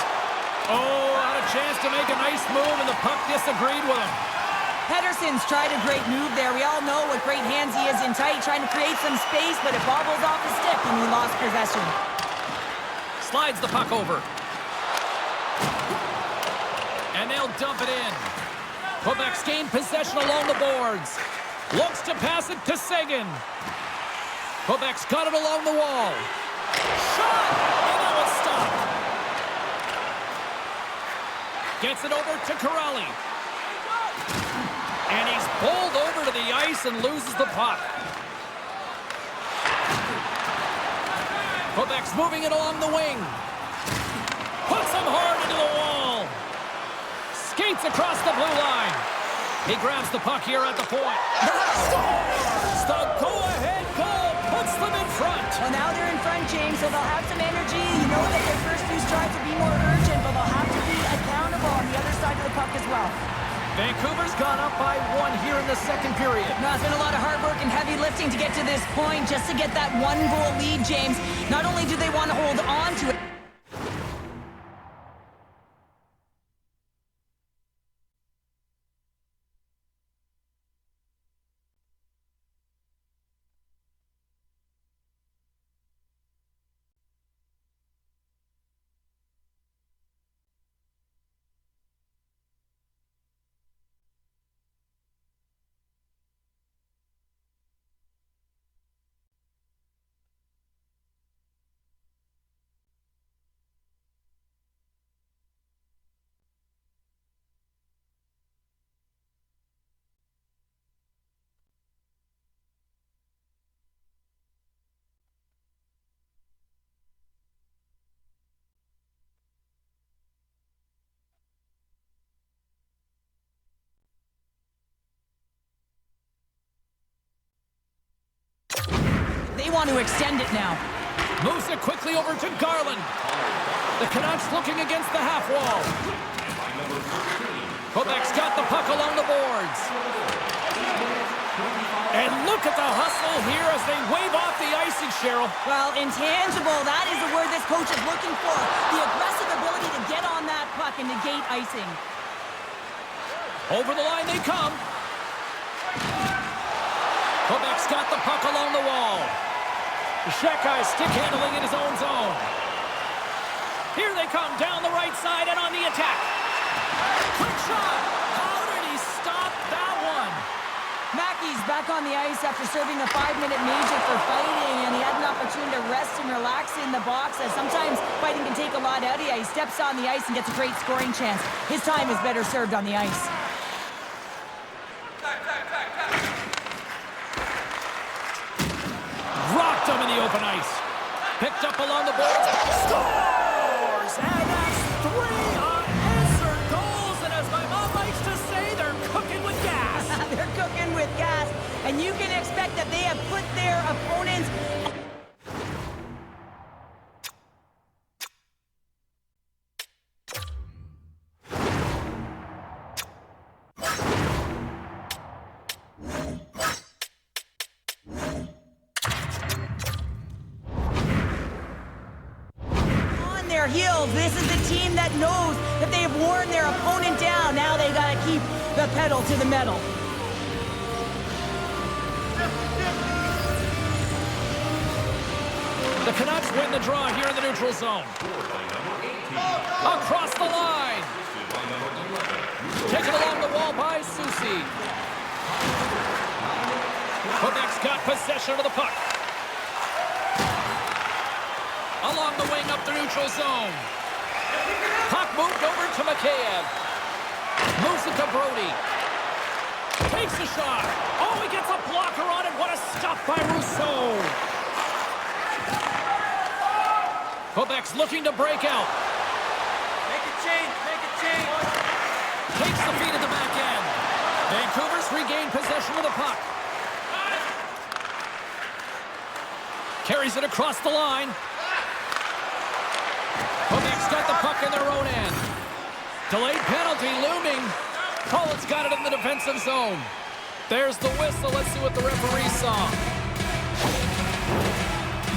Oh, had a chance to make a nice move, and the puck disagreed with him. Pedersen's tried a great move there. We all know what great hands he is in tight, trying to create some space, but it bobbles off the stick, and he lost possession. Slides the puck over. And they'll dump it in. Quebec's gained possession along the boards. Looks to pass it to Seguin. Quebec's got it along the wall. Shot! And that one's stopped. Gets it over to Corelli. And he's bowled over to the ice and loses the puck. Quebec's moving it along the wing. Puts him hard into the wall. Skates across the blue line. He grabs the puck here at the point. Scores! The go-ahead goal puts them in front. Well, now they're in front, James, so they'll have some energy. You know that their first few strides will be more urgent, but they'll have to be accountable on the other side of the puck as well. Vancouver's gone up by 1 here in the second period. No, it's been a lot of hard work and heavy lifting to get to this point, just to get that 1-goal lead, James. Not only do they want to hold on to it, they want to extend it now. Moves it quickly over to Garland. The Canucks looking against the half wall. Quebec's got the puck along the boards. And look at the hustle here as they wave off the icing, Cheryl. Well, intangible, that is the word this coach is looking for. The aggressive ability to get on that puck and negate icing. Over the line they come. Quebec's got the puck along the wall. Sheka is stick handling in his own zone. Here they come down the right side and on the attack. Quick shot. How did he stop that one? Mackey's back on the ice after serving a 5-minute major for fighting, and he had an opportunity to rest and relax in the box, as sometimes fighting can take a lot out of you. He steps on the ice and gets a great scoring chance. His time is better served on the ice. Rocked him in the open ice. Picked up along the boards. Scores! And that's 3 unanswered goals. And as my mom likes to say, they're cooking with gas. They're cooking with gas. And you can expect that they have put their opponents... their heels. This is the team that knows that they have worn their opponent down. Now they got to keep the pedal to the metal. The Canucks win the draw here in the neutral zone. Across the line. Taken along the wall by Soucy. Quebec's got possession of the puck. Along the wing up the neutral zone. Puck moved over to Mikheyev. Moves it to Brody. Takes a shot. Oh, he gets a blocker on it. What a stop by Rousseau. Quebec's looking to break out. Make a change, make a change. Takes the feed at the back end. Vancouver's regained possession of the puck. Carries it across the line. Quebec's got the puck in their own end. Delayed penalty looming. Collins got it in the defensive zone. There's the whistle. Let's see what the referee saw.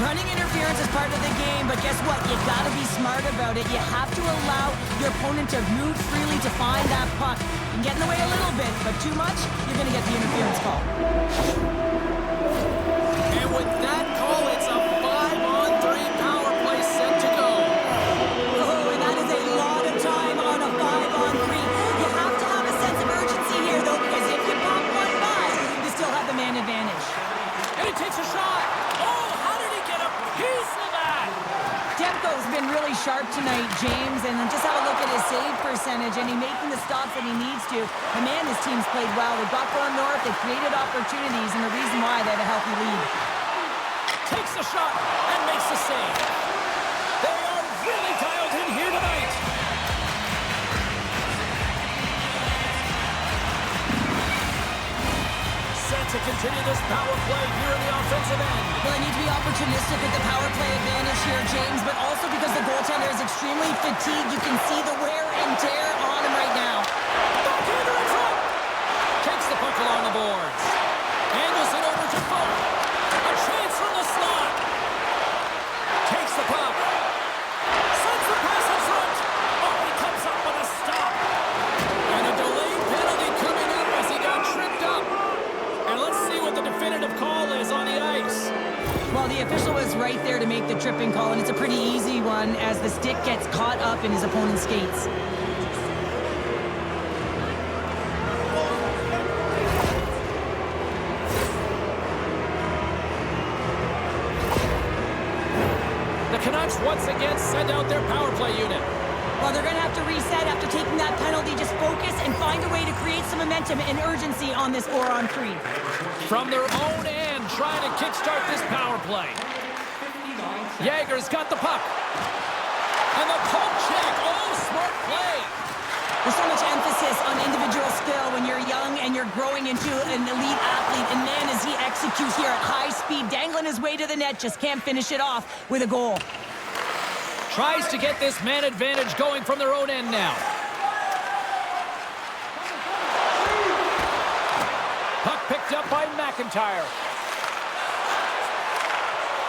Running interference is part of the game, but guess what? You gotta be smart about it. You have to allow your opponent to move freely to find that puck. You can get in the way a little bit, but too much, you're gonna get the interference call. And with that call, it's a 5-on-3 power play set to go. Oh, and that is a lot of time on a 5-on-3. You have to have a sense of urgency here, though, because if you pop one by, you still have the man advantage. And he takes a shot. Oh, how did he get a piece of that? Demko's been really sharp tonight, James, and just have a look at his save percentage, and he's making the stops that he needs to. And man, his team's played well. They've got going north, they've created opportunities, and the reason why they have a healthy lead. Takes the shot and makes the save. They are really dialed in here tonight. Set to continue this power play here in the offensive end. Well, they need to be opportunistic with the power play advantage here, James, but also because the goaltender is extremely fatigued. You can see the wear and tear on him right now. Backhander in front. Takes the puck along the boards. Angles it over to Folk. A chance from the slot. Takes the puck. Sends the pass in front. Oh, he comes up with a stop. And a delayed penalty coming up as he got tripped up. And let's see what the definitive call is on the ice. Well, the official was right there to make the tripping call, and it's a pretty easy one as the stick gets caught up in his opponent's skates. The Canucks once again send out their power play unit. Well, they're going to have to reset after taking that penalty. Just focus and find a way to create some momentum and urgency on this 4-on-3. From their own end, trying to kickstart this power play. Jaeger's got the puck. And the poke check. Oh, smart play. There's so much emphasis on individual skill when you're young and you're growing into an elite athlete. And man, as he executes here at high speed, dangling his way to the net, just can't finish it off with a goal. Tries to get this man advantage going from their own end now. Puck picked up by McIntyre.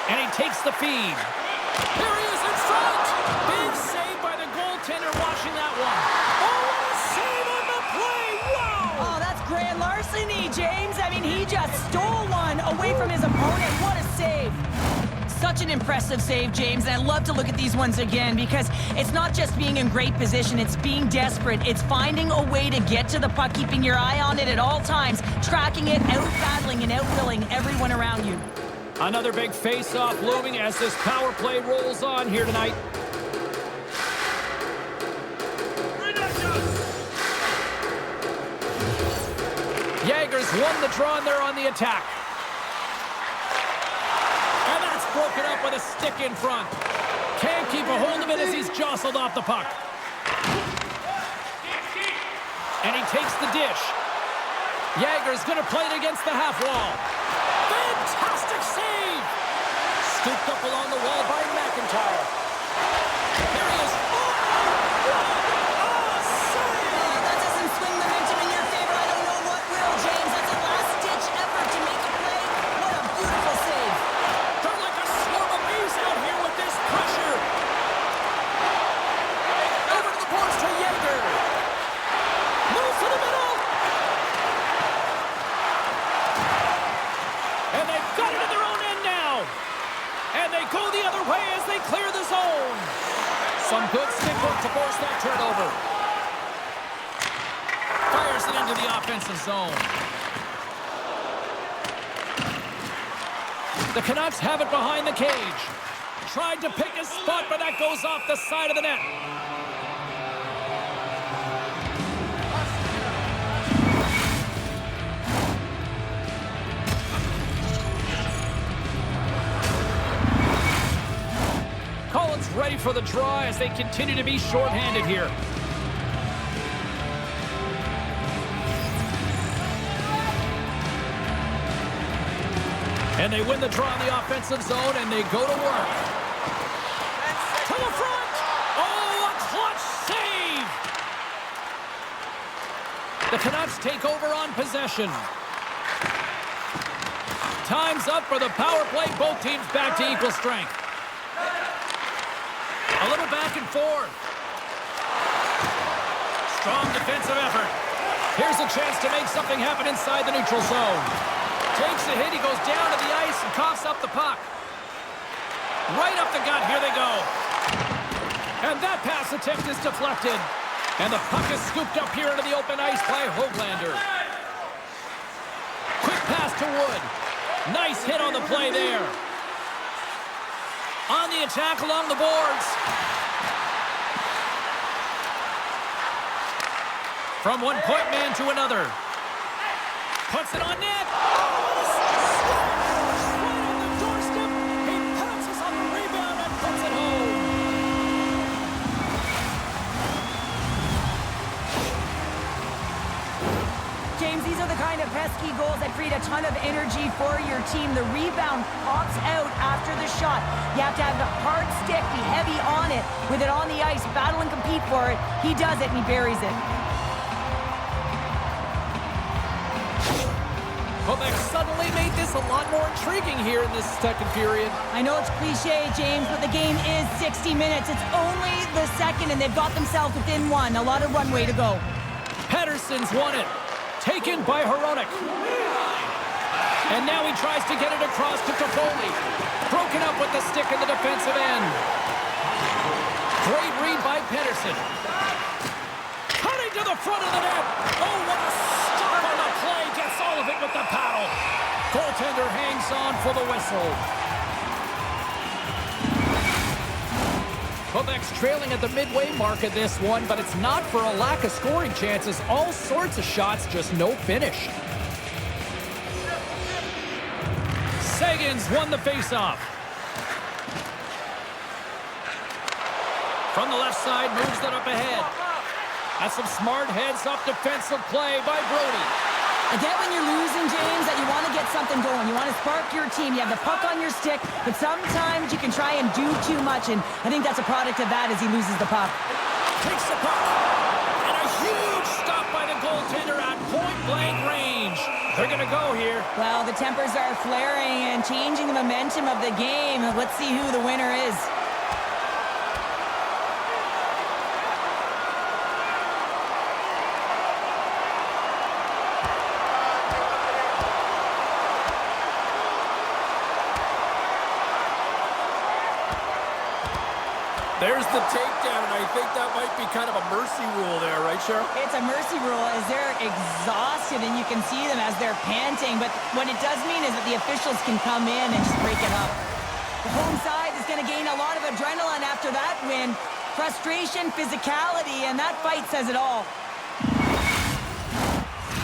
And he takes the feed. Here he is in front. Big save by the goaltender watching that one. Oh, what a save on the play. Wow. Oh, that's grand larceny, James. I mean, he just stole one away from his opponent. What a save. Such an impressive save, James, and I love to look at these ones again because it's not just being in great position, it's being desperate. It's finding a way to get to the puck, keeping your eye on it at all times, tracking it, out-battling and out-willing everyone around you. Another big face-off looming as this power play rolls on here tonight. Jaeger's won the draw and they're on the attack. And that's broken up with a stick in front. Can't keep a hold of it as he's jostled off the puck. And he takes the dish. Jaeger's going to play it against the half wall. Fantastic save! Scooped up along the wall by McIntyre. Here he is. That doesn't swing momentum in your favor. I don't know what will, James. That's a last-ditch effort to make a play. What a beautiful save. They're like a swarm of bees out here with this pressure. Over to the boards to Jaeger. Moves to the middle. And they've got it in their own end now. And they go the other way as they clear the zone. Some good stick work to force that turnover. Fires it into the offensive zone. The Canucks have it behind the cage. Tried to pick a spot, but that goes off the side of the net. Collins ready for the draw as they continue to be shorthanded here. And they win the draw in the offensive zone, and they go to work. To the front! Oh, a clutch save! The Canucks take over on possession. Time's up for the power play. Both teams back to equal strength. A little back and forth. Strong defensive effort. Here's a chance to make something happen inside the neutral zone. Takes a hit. He goes down to the ice and coughs up the puck. Right up the gut. Here they go. And that pass attempt is deflected. And the puck is scooped up here into the open ice by Höglander. Quick pass to Wood. Nice hit on the play there. On the attack along the boards. From one point man to another. Puts it on net. Oh, right on the doorstep. He pounces on the rebound and puts it home. James, these are the kind of pesky goals that create a ton of energy for your team. The rebound pops out after the shot. You have to have the hard stick, be heavy on it. With it on the ice, battle and compete for it. He does it and he buries it. Quebec suddenly made this a lot more intriguing here in this second period. I know it's cliche, James, but the game is 60 minutes. It's only the second, and they've got themselves within one. A lot of runway to go. Pettersson's won it. Taken by Hronek. And now he tries to get it across to Toffoli. Broken up with the stick in the defensive end. Great read by Pettersson. Cutting to the front of the net. Oh, what a stop on the play. Gets all of it with the paddle. Goaltender hangs on for the whistle. Quebec's trailing at the midway mark of this one, but it's not for a lack of scoring chances. All sorts of shots, just no finish. Seguin's won the faceoff. From the left side, moves it up ahead. That's some smart heads-up defensive play by Brody. I get when you're losing, James, that you want to get something going. You want to spark your team. You have the puck on your stick, but sometimes you can try and do too much, and I think that's a product of that as he loses the puck. Takes the puck, and a huge stop by the goaltender at point-blank range. They're going to go here. Well, the tempers are flaring and changing the momentum of the game. Let's see who the winner is. There's the takedown, and I think that might be kind of a mercy rule there, right, Cheryl? It's a mercy rule as they're exhausted, and you can see them as they're panting. But what it does mean is that the officials can come in and just break it up. The home side is going to gain a lot of adrenaline after that win. Frustration, physicality, and that fight says it all.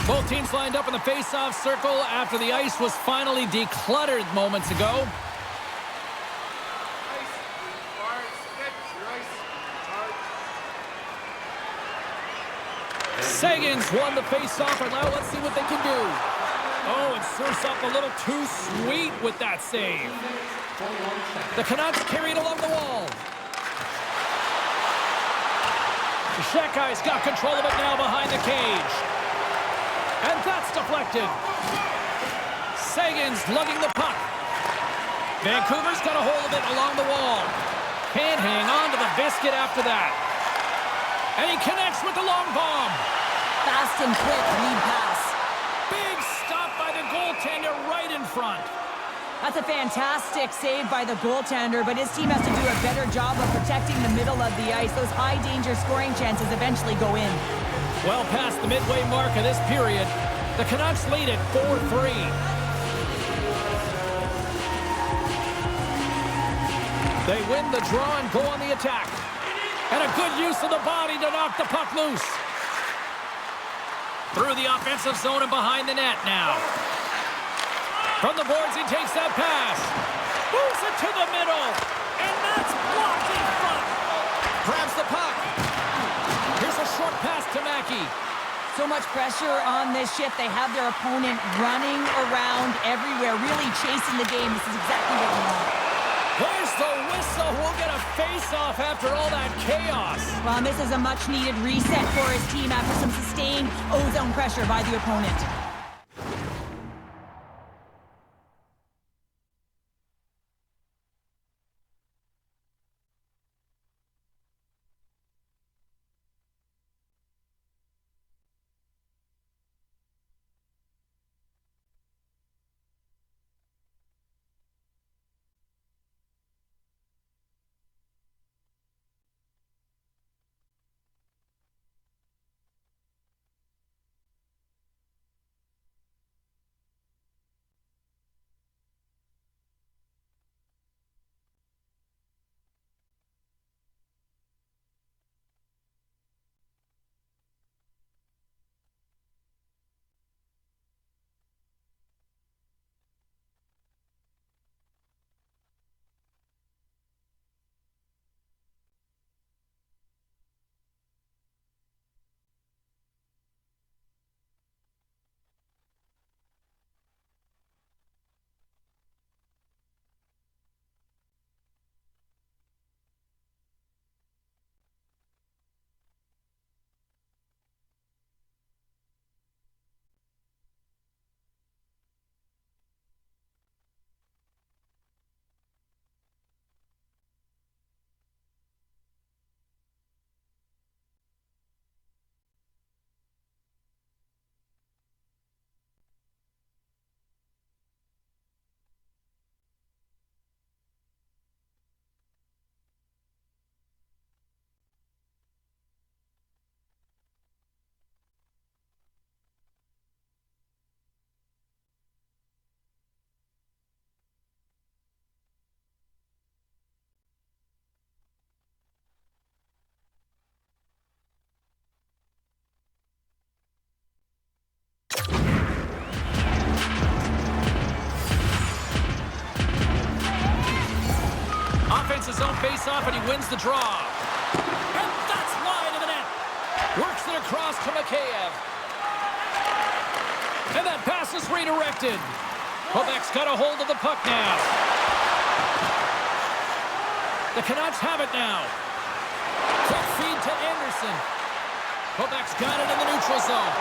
Both teams lined up in the face-off circle after the ice was finally decluttered moments ago. Seguin's won the face-off, and now let's see what they can do. Oh, and surfs up a little too sweet with that save. The Canucks carried along the wall. Shekai's got control of it now behind the cage. And that's deflected. Seguin's lugging the puck. Vancouver's got a hold of it along the wall. Can't hang on to the biscuit after that. And he connects with the long bomb. Fast and quick lead pass. Big stop by the goaltender right in front. That's a fantastic save by the goaltender, but his team has to do a better job of protecting the middle of the ice. Those high-danger scoring chances eventually go in. Well past the midway mark of this period, the Canucks lead at 4-3. They win the draw and go on the attack. And a good use of the body to knock the puck loose. Through the offensive zone and behind the net now. From the boards, he takes that pass. Moves it to the middle. And that's blocked in front. Grabs the puck. Here's a short pass to Mackey. So much pressure on this shift. They have their opponent running around everywhere, really chasing the game. This is exactly what we want. There's the whistle. We'll get a face-off after all that chaos. Well, and this is a much-needed reset for his team after some sustained O-zone pressure by the opponent. His own face-off, and he wins the draw. And that's wide of the net. Works it across to Mikheyev. And that pass is redirected. Quebec's got a hold of the puck now. The Canucks have it now. Quick feed to Anderson. Quebec's got it in the neutral zone.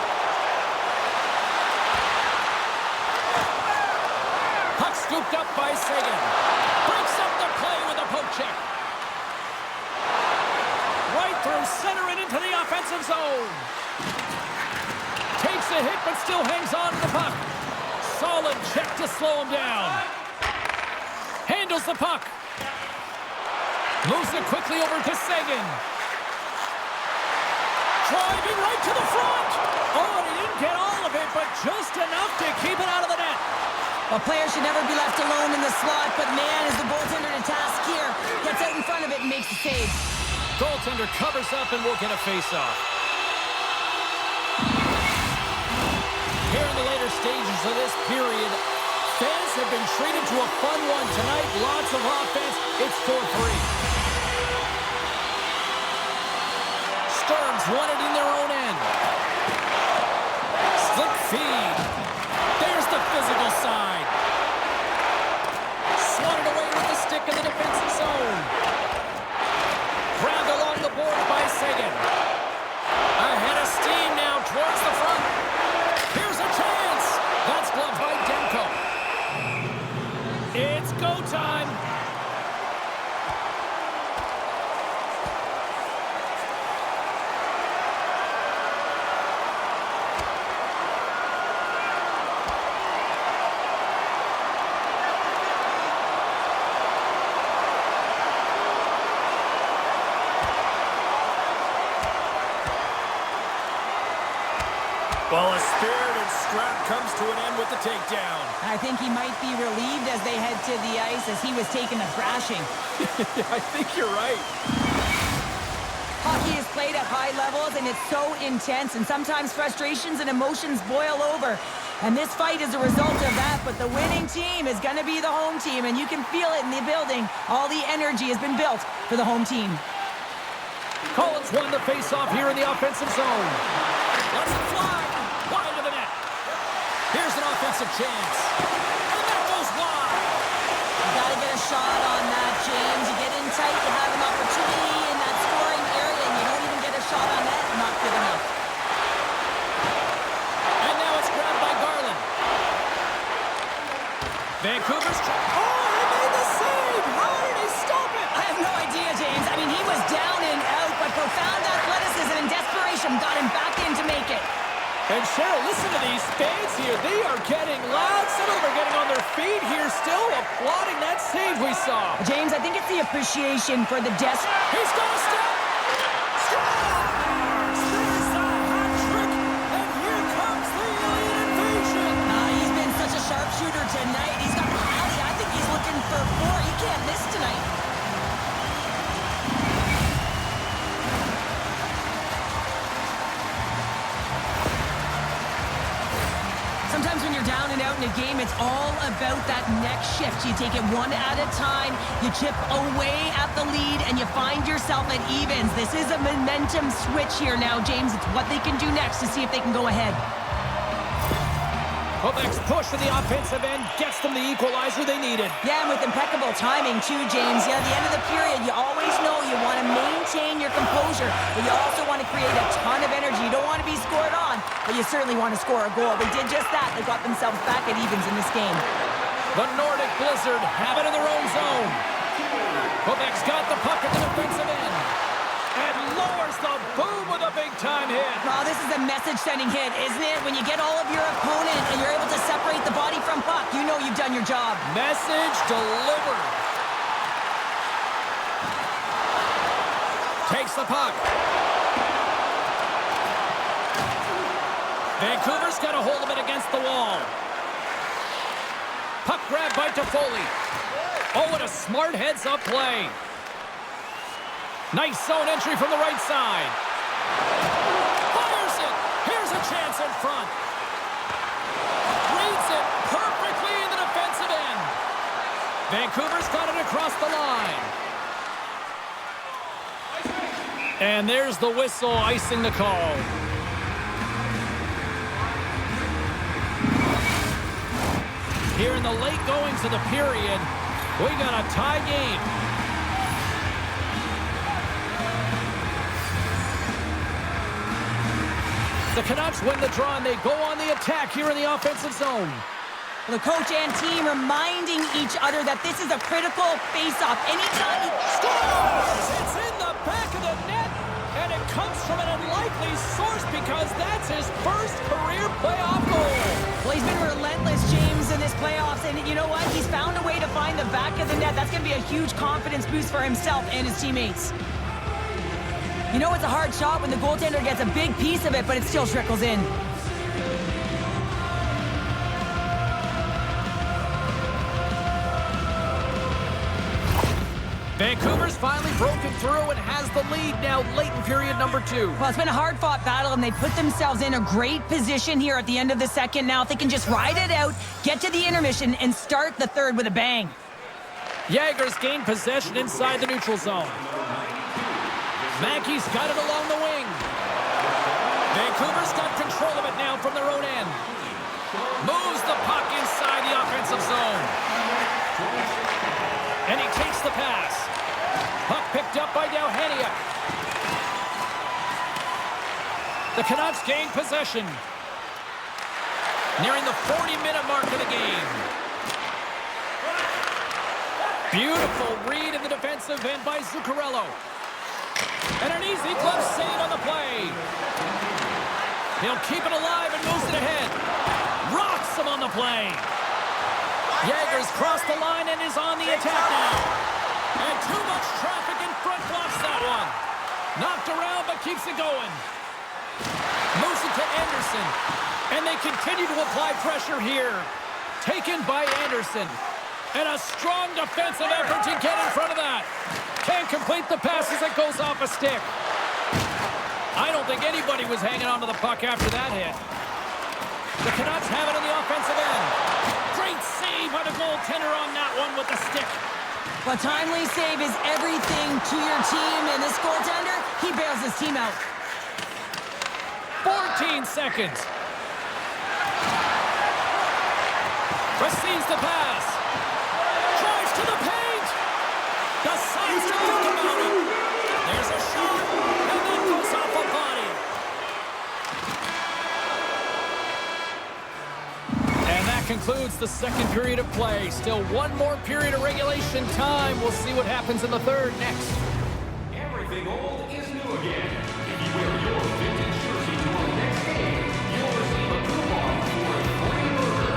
Puck scooped up by Sagan. Breaks up the play with a poke check. Right through center and into the offensive zone. Takes a hit but still hangs on to the puck. Solid check to slow him down. Handles the puck. Moves it quickly over to Sagan. Driving right to the front. Oh, and he didn't get all of it, but just enough to keep it out of the net. A player should never be left alone in the slot, but man, is the goaltender to task here. Gets out in front of it and makes the save. Goaltender covers up and will get a face-off. Here in the later stages of this period, fans have been treated to a fun one tonight. Lots of offense. It's 4-3. Stearns won it in their own end. Slick feed. There's the physical side. Swatted away with the stick in the defensive zone. Grabbed along the board by Sagan. Ahead of steam now towards the front. Here's a chance. That's gloved by Demko. It's go time. Well, a spirited scrap comes to an end with the takedown. I think he might be relieved as they head to the ice as he was taking a thrashing. I think you're right. Hockey is played at high levels, and it's so intense, and sometimes frustrations and emotions boil over. And this fight is a result of that, but the winning team is going to be the home team, and you can feel it in the building. All the energy has been built for the home team. Collins won the face-off here in the offensive zone. Lets it fly. Wide of the net. Here's an offensive chance. And that goes wide. You got to get a shot on that, James. You get in tight, you have an opportunity in that scoring area, and you don't even get a shot on net. Not good enough. And now it's grabbed by Garland. Vancouver's... Oh, he made the save! How did he stop it? I have no idea, James. I mean, he was down and out, but profound athleticism and desperation got him back in to make it. And Cheryl, listen to these fans here. They are getting loud. Some of them are getting on their feet here still, applauding that save we saw. James, I think it's the appreciation for the He's got a step. Scores! There's a hat trick, and here comes the alien invasion. He's been such a sharpshooter tonight. He's got rally. I think he's looking for 4. He can't miss tonight. Sometimes when you're down and out in a game, it's all about that next shift. You take it one at a time, you chip away at the lead, and you find yourself at evens. This is a momentum switch here now, James. It's what they can do next to see if they can go ahead. Quebec's push to the offensive end gets them the equalizer they needed. Yeah, and with impeccable timing, too, James. Yeah, at the end of the period, you always know you want to maintain your composure, but you also want to create a ton of energy. You don't want to be scored on, but you certainly want to score a goal. They did just that. They got themselves back at evens in this game. The Nordic Blizzard have it in their own zone. Quebec's got the puck at the defensive end. And lowers the boom with a big-time hit. Well, this is a message-sending hit, isn't it? When you get all of your opponent and you're able to separate the body from puck, you know you've done your job. Message delivered. Takes the puck. Vancouver's got a hold of it against the wall. Puck grab by Toffoli. Oh, what a smart heads-up play. Nice zone entry from the right side. Fires it. Here's a chance in front. Reads it perfectly in the defensive end. Vancouver's got it across the line. And there's the whistle icing the call. Here in the late goings of the period, we got a tie game. The Canucks win the draw, and they go on the attack here in the offensive zone. The coach and team reminding each other that this is a critical face-off. Anytime you... Scores! It's in the back of the net, and it comes from an unlikely source because that's his first career playoff goal. Well, he's been relentless, James, in this playoffs, and you know what? He's found a way to find the back of the net. That's going to be a huge confidence boost for himself and his teammates. You know it's a hard shot when the goaltender gets a big piece of it, but it still trickles in. Vancouver's finally broken through and has the lead now late in period number 2. Well, it's been a hard-fought battle, and they put themselves in a great position here at the end of the second. Now, if they can just ride it out, get to the intermission, and start the third with a bang. Jagger's gained possession inside the neutral zone. Mackey's got it along the wing. Vancouver's got control of it now from their own end. Moves the puck inside the offensive zone. And he takes the pass. Puck picked up by Dauhenia. The Canucks gain possession. Nearing the 40-minute mark of the game. Beautiful read in the defensive end by Zuccarello. And an easy glove save on the play. He'll keep it alive and moves it ahead. Rocks him on the play. Jagger's crossed the line and is on the attack now. And too much traffic in front blocks that one. Knocked around but keeps it going. Moves it to Anderson. And they continue to apply pressure here. Taken by Anderson. And a strong defensive effort to get in front of that. Can't complete the pass as it goes off a stick. I don't think anybody was hanging on to the puck after that hit. The Canucks have it on the offensive end. Great save by the goaltender on that one with the stick. Well, timely save is everything to your team, and this goaltender, he bails his team out. 14 seconds. Receives the pass. Drives to the paint. Decides to think about it. There's a shot. And that goes off a body. And that concludes the second period of play. Still one more period of regulation time. We'll see what happens in the third next. Everything old is new again. If you wear your vintage jersey to our next game, you'll receive a coupon for a free burger.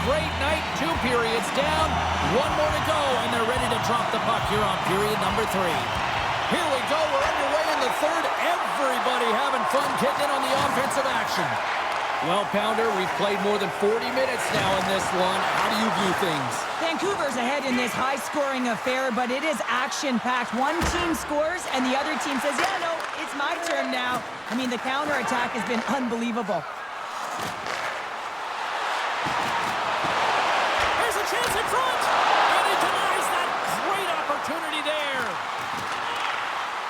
great night. 2 periods down. 1 more to go, and they're ready to drop the puck here on period number 3. Here we go. We're underway in the third. Everybody having fun getting in on the offensive action. Well, Pounder, we've played more than 40 minutes now in this one. How do you view things? Vancouver's ahead in this high-scoring affair, but it is action-packed. One team scores, and the other team says, yeah, no, it's my turn now. I mean, the counterattack has been unbelievable. There's a chance in front, and he denies that great opportunity there.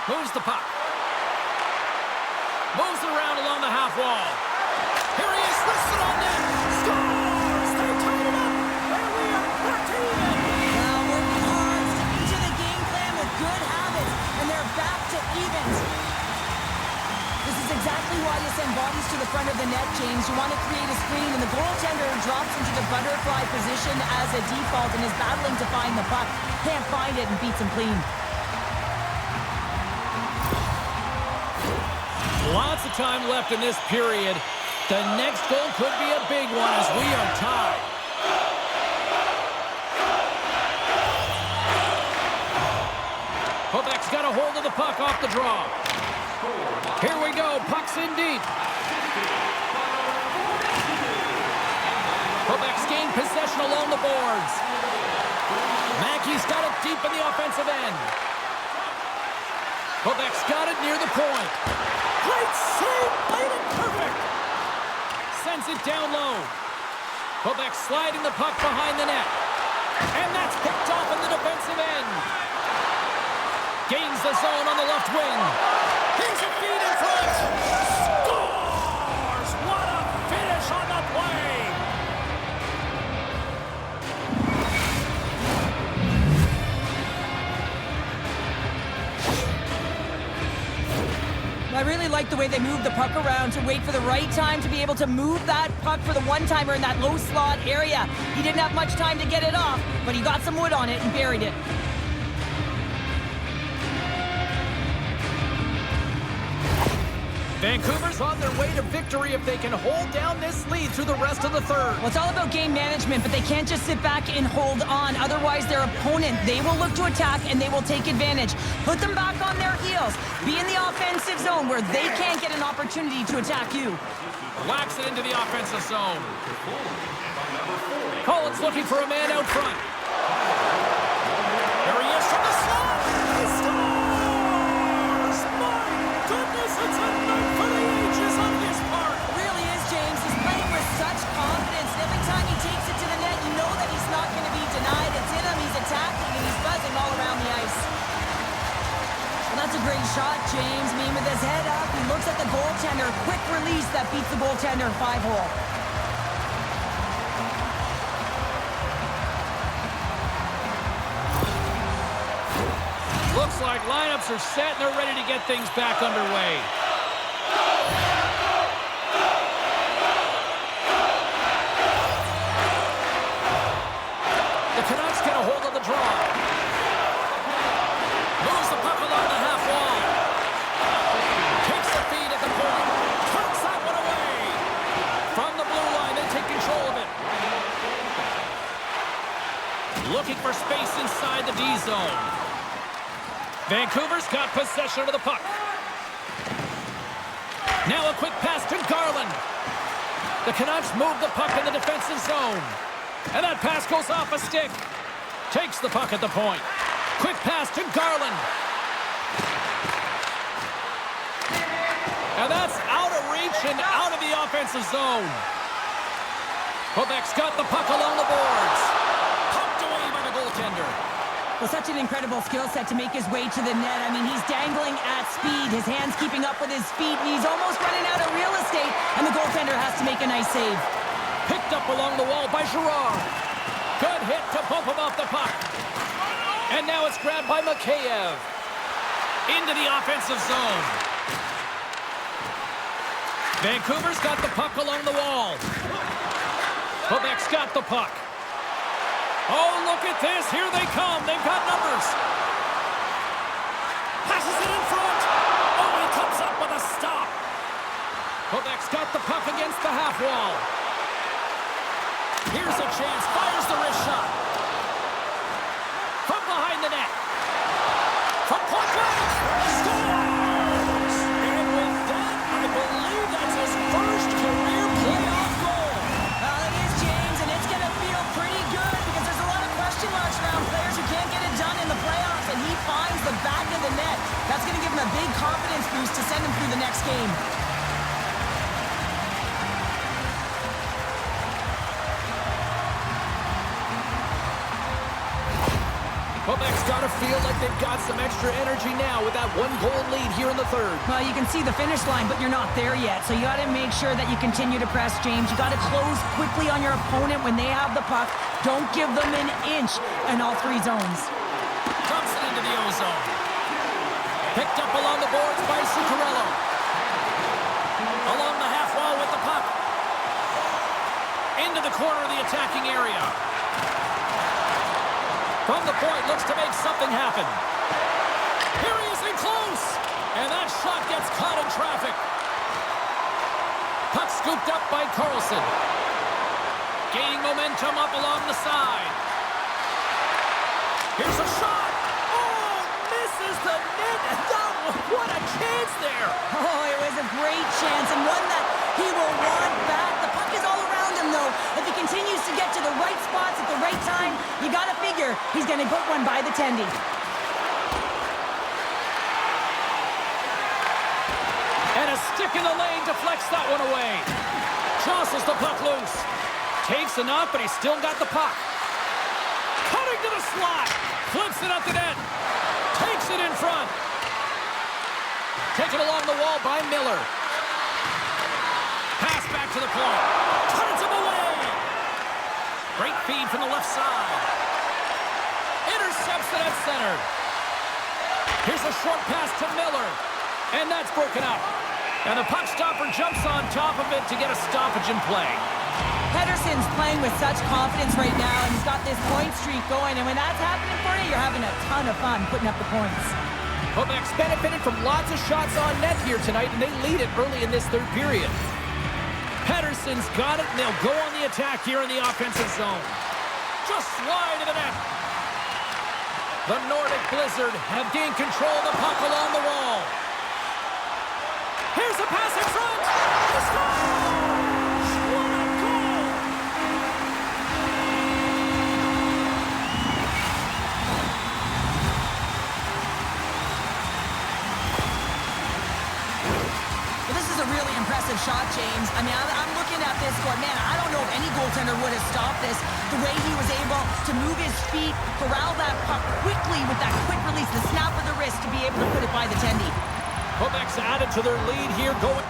Moves the puck. Moves it around along the half wall. Here he is, wristed on net. Scores! They tied it up, and we are back to even. Now working hard, sticking to the game plan with good habits, and they're back to evens. This is exactly why you send bodies to the front of the net, James. You want to create a screen, and the goaltender drops into the butterfly position as a default and is battling to find the puck. Can't find it and beats him clean. Lots of time left in this period. The next goal could be a big one as we are tied. Quebec's got a hold of the puck off the draw. Here we go. Puck's in deep. Quebec's gained possession along the boards. Mackey's got it deep in the offensive end. Quebec's got it near the point. Great save, played it perfect. Sends it down low. Quebec sliding the puck behind the net. And that's picked off in the defensive end. Gains the zone on the left wing. Here's a feed in front. Scores! What a finish on the play. I really like the way they moved the puck around to wait for the right time to be able to move that puck for the one-timer in that low slot area. He didn't have much time to get it off, but he got some wood on it and buried it. Vancouver's on their way to victory if they can hold down this lead through the rest of the third. Well, it's all about game management, but they can't just sit back and hold on. Otherwise, their opponent, they will look to attack and they will take advantage. Put them back on their heels. Be in the offensive zone where they can't get an opportunity to attack you. Whacks it into the offensive zone. Collins looking for a man out front. There he is from the slot. He scores! My goodness, it's a night for the ages on his part. It really is, James. He's playing with such confidence. And every time he takes it to the net, you know that he's not going to be denied. It's in him, he's attacking, and he's buzzing all around the ice. Well, that's a great shot, James. I mean, with his head up, he looks at the goaltender. Quick release that beats the goaltender 5-hole. Looks like lineups are set and they're ready to get things back underway. The Canucks get a hold of the draw. Moves the puck along the half wall. Takes the feed at the point. Turns that one away. From the blue line, they take control of it. Looking for space inside the D zone. Vancouver's got possession of the puck. Now a quick pass to Garland. The Canucks move the puck in the defensive zone. And that pass goes off a stick. Takes the puck at the point. Quick pass to Garland. And that's out of reach and out of the offensive zone. Quebec's got the puck along the boards. Pumped away by the goaltender. Well, such an incredible skill set to make his way to the net. I mean, he's dangling at speed, his hands keeping up with his feet, and he's almost running out of real estate, and the goaltender has to make a nice save. Picked up along the wall by Girard. Good hit to bump him off the puck. And now it's grabbed by Mikheyev. Into the offensive zone. Vancouver's got the puck along the wall. Quebec's got the puck. Oh, look at this. Here they come. They've got numbers. Passes it in front. Oh, he comes up with a stop. Quebec's got the puck against the half wall. Here's Here's a chance. Fires the wrist shot. From behind the net. From point blank. Scores! And with that, I believe that's his first career playoff goal. Well, it is, James, and it's going to feel pretty good because there's a lot of question marks around players who can't get it done in the playoffs, and he finds the back of the net. That's going to give him a big confidence boost to send him through the next game. Quebec's got to feel like they've got some extra energy now with that one-goal lead here in the third. Well, you can see the finish line, but you're not there yet. So you got to make sure that you continue to press, James. You got to close quickly on your opponent when they have the puck. Don't give them an inch in all three zones. Dumps it into the O-zone. Picked up along the boards by Zuccarello. Along the half wall with the puck. Into the corner of the attacking area. From the point, looks to make something happen. Here he is in close. And that shot gets caught in traffic. Puck scooped up by Carlson. Gaining momentum up along the side. Here's a shot. Oh, misses the net. What a chance there. Oh, it was a great chance and one that he will want back. The puck is all around him, though. If he continues to get to the right spots at the right time, you got to figure he's going to put one by the tendy. And a stick in the lane deflects that one away. Jostles the puck loose. Takes enough, but he's still got the puck. Cutting to the slot. Flips it up the net. Takes it in front. Taken along the wall by Miller. Pass back to the point. Turns him away. Great feed from the left side. Intercepts it at center. Here's a short pass to Miller. And that's broken up. And the puck stopper jumps on top of it to get a stoppage in play. Pedersen's playing with such confidence right now, and he's got this point streak going. And when that's happening for you, you're having a ton of fun putting up the points. Quebec's benefited from lots of shots on net here tonight, and they lead it early in this third period. Pedersen's got it, and they'll go on the attack here in the offensive zone. Just wide of the net. The Nordic Blizzard have gained control of the puck along the wall. Here's a pass in front. He scores! What a goal! Well, this is a really impressive shot, James. I mean, I'm looking at this going, man, I don't know if any goaltender would have stopped this. The way he was able to move his feet, corral that puck quickly with that quick release, the snap of the wrist to be able to put it by the tendy. Quebec's added to their lead here going.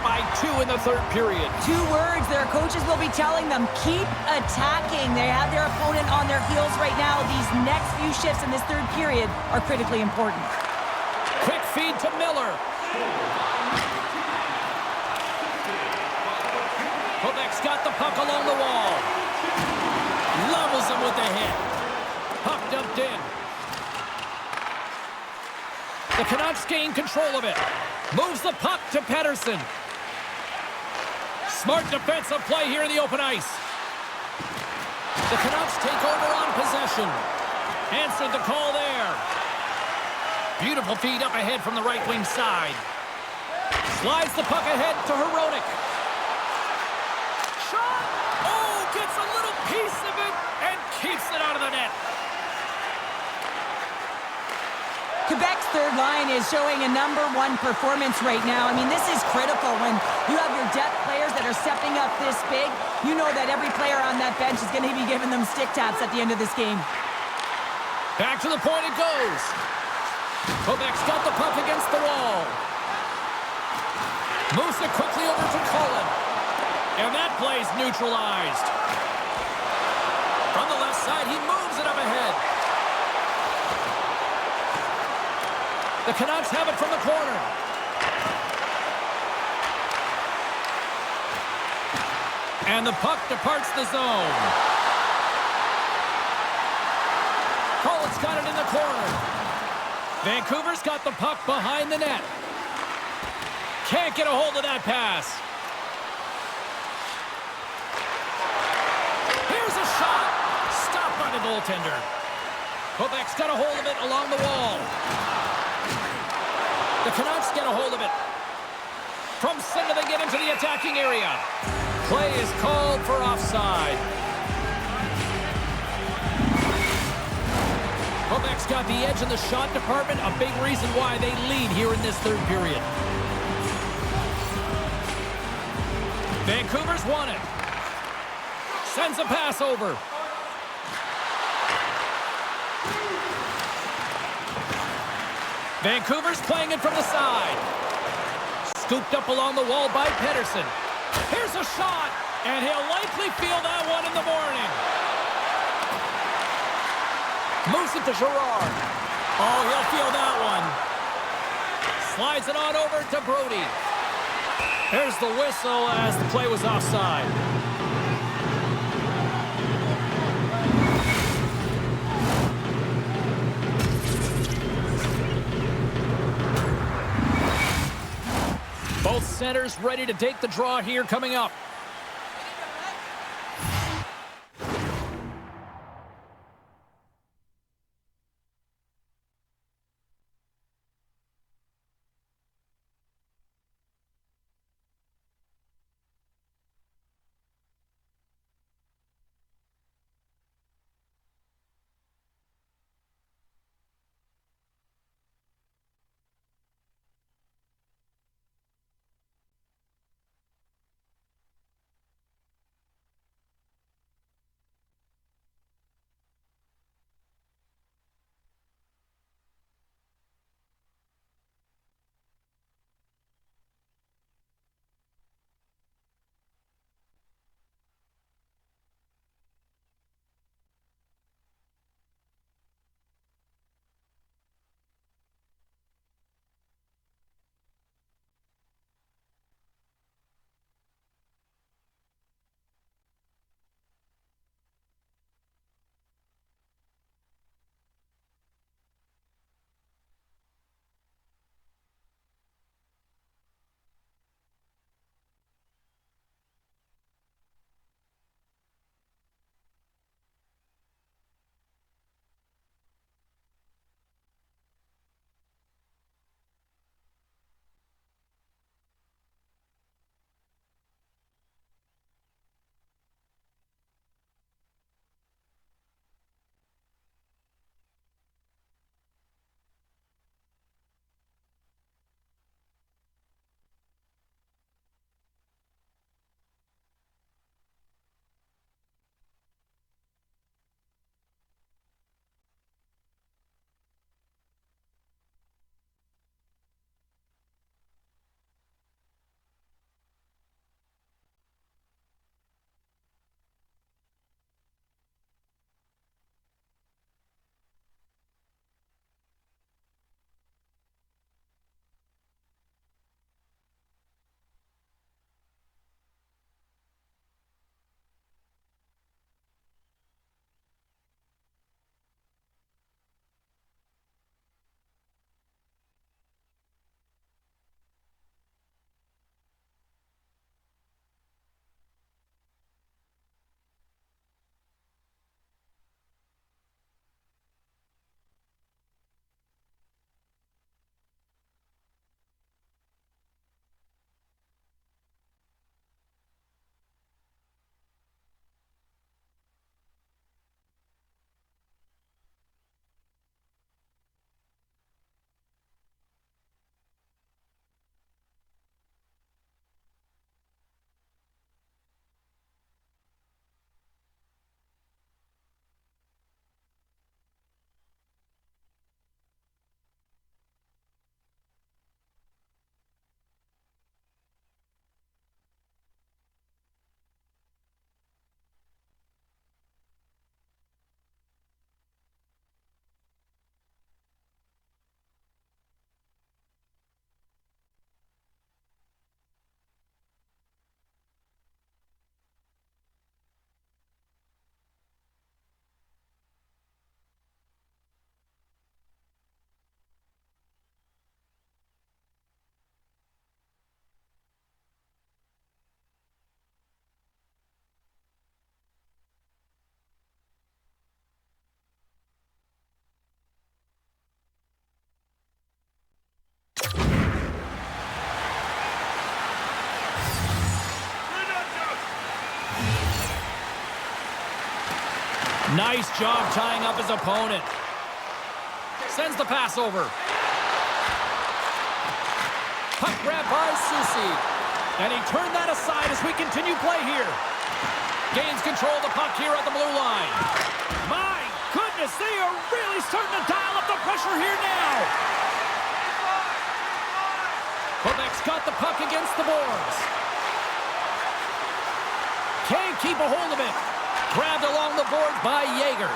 By 2 in the third period. 2 words their coaches will be telling them: keep attacking. They have their opponent on their heels right now. These next few shifts in this third period are critically important. Quick feed to Miller. Quebec's got the puck along the wall. Levels him with the hit. Puck dumped in. The Canucks gain control of it. Moves the puck to Pedersen. Smart defensive play here in the open ice. The Canucks take over on possession. Answered the call there. Beautiful feed up ahead from the right wing side. Slides the puck ahead to Hronek. Shot! Oh, gets a little piece of it and keeps it out of the net. Quebec's third line is showing a #1 performance right now. I mean, this is critical when you have your depth players that are stepping up this big. You know that every player on that bench is going to be giving them stick taps at the end of this game. Back to the point it goes. Quebec's got the puck against the wall. Moves it quickly over to Cullen. And that play's neutralized. From the left side, he moves it up ahead. The Canucks have it from the corner. And the puck departs the zone. Collett's got it in the corner. Vancouver's got the puck behind the net. Can't get a hold of that pass. Here's a shot. Stopped by the goaltender. Quebec's got a hold of it along the wall. The Canucks get a hold of it. From center, they get into the attacking area. Play is called for offside. Quebec's got the edge in the shot department, a big reason why they lead here in this third period. Vancouver's won it. Sends a pass over. Vancouver's playing it from the side. Scooped up along the wall by Pettersson. Here's a shot, and he'll likely feel that one in the morning. Moves it to Girard. Oh, he'll feel that one. Slides it on over to Brody. There's the whistle as the play was offside. Both centers ready to take the draw here coming up. Nice job tying up his opponent. Sends the pass over. Puck grab by Soucy. And he turned that aside as we continue play here. Gains control of the puck here at the blue line. My goodness, they are really starting to dial up the pressure here now. Quebec's got the puck against the boards. Can't keep a hold of it. Grabbed along the board by Jaeger.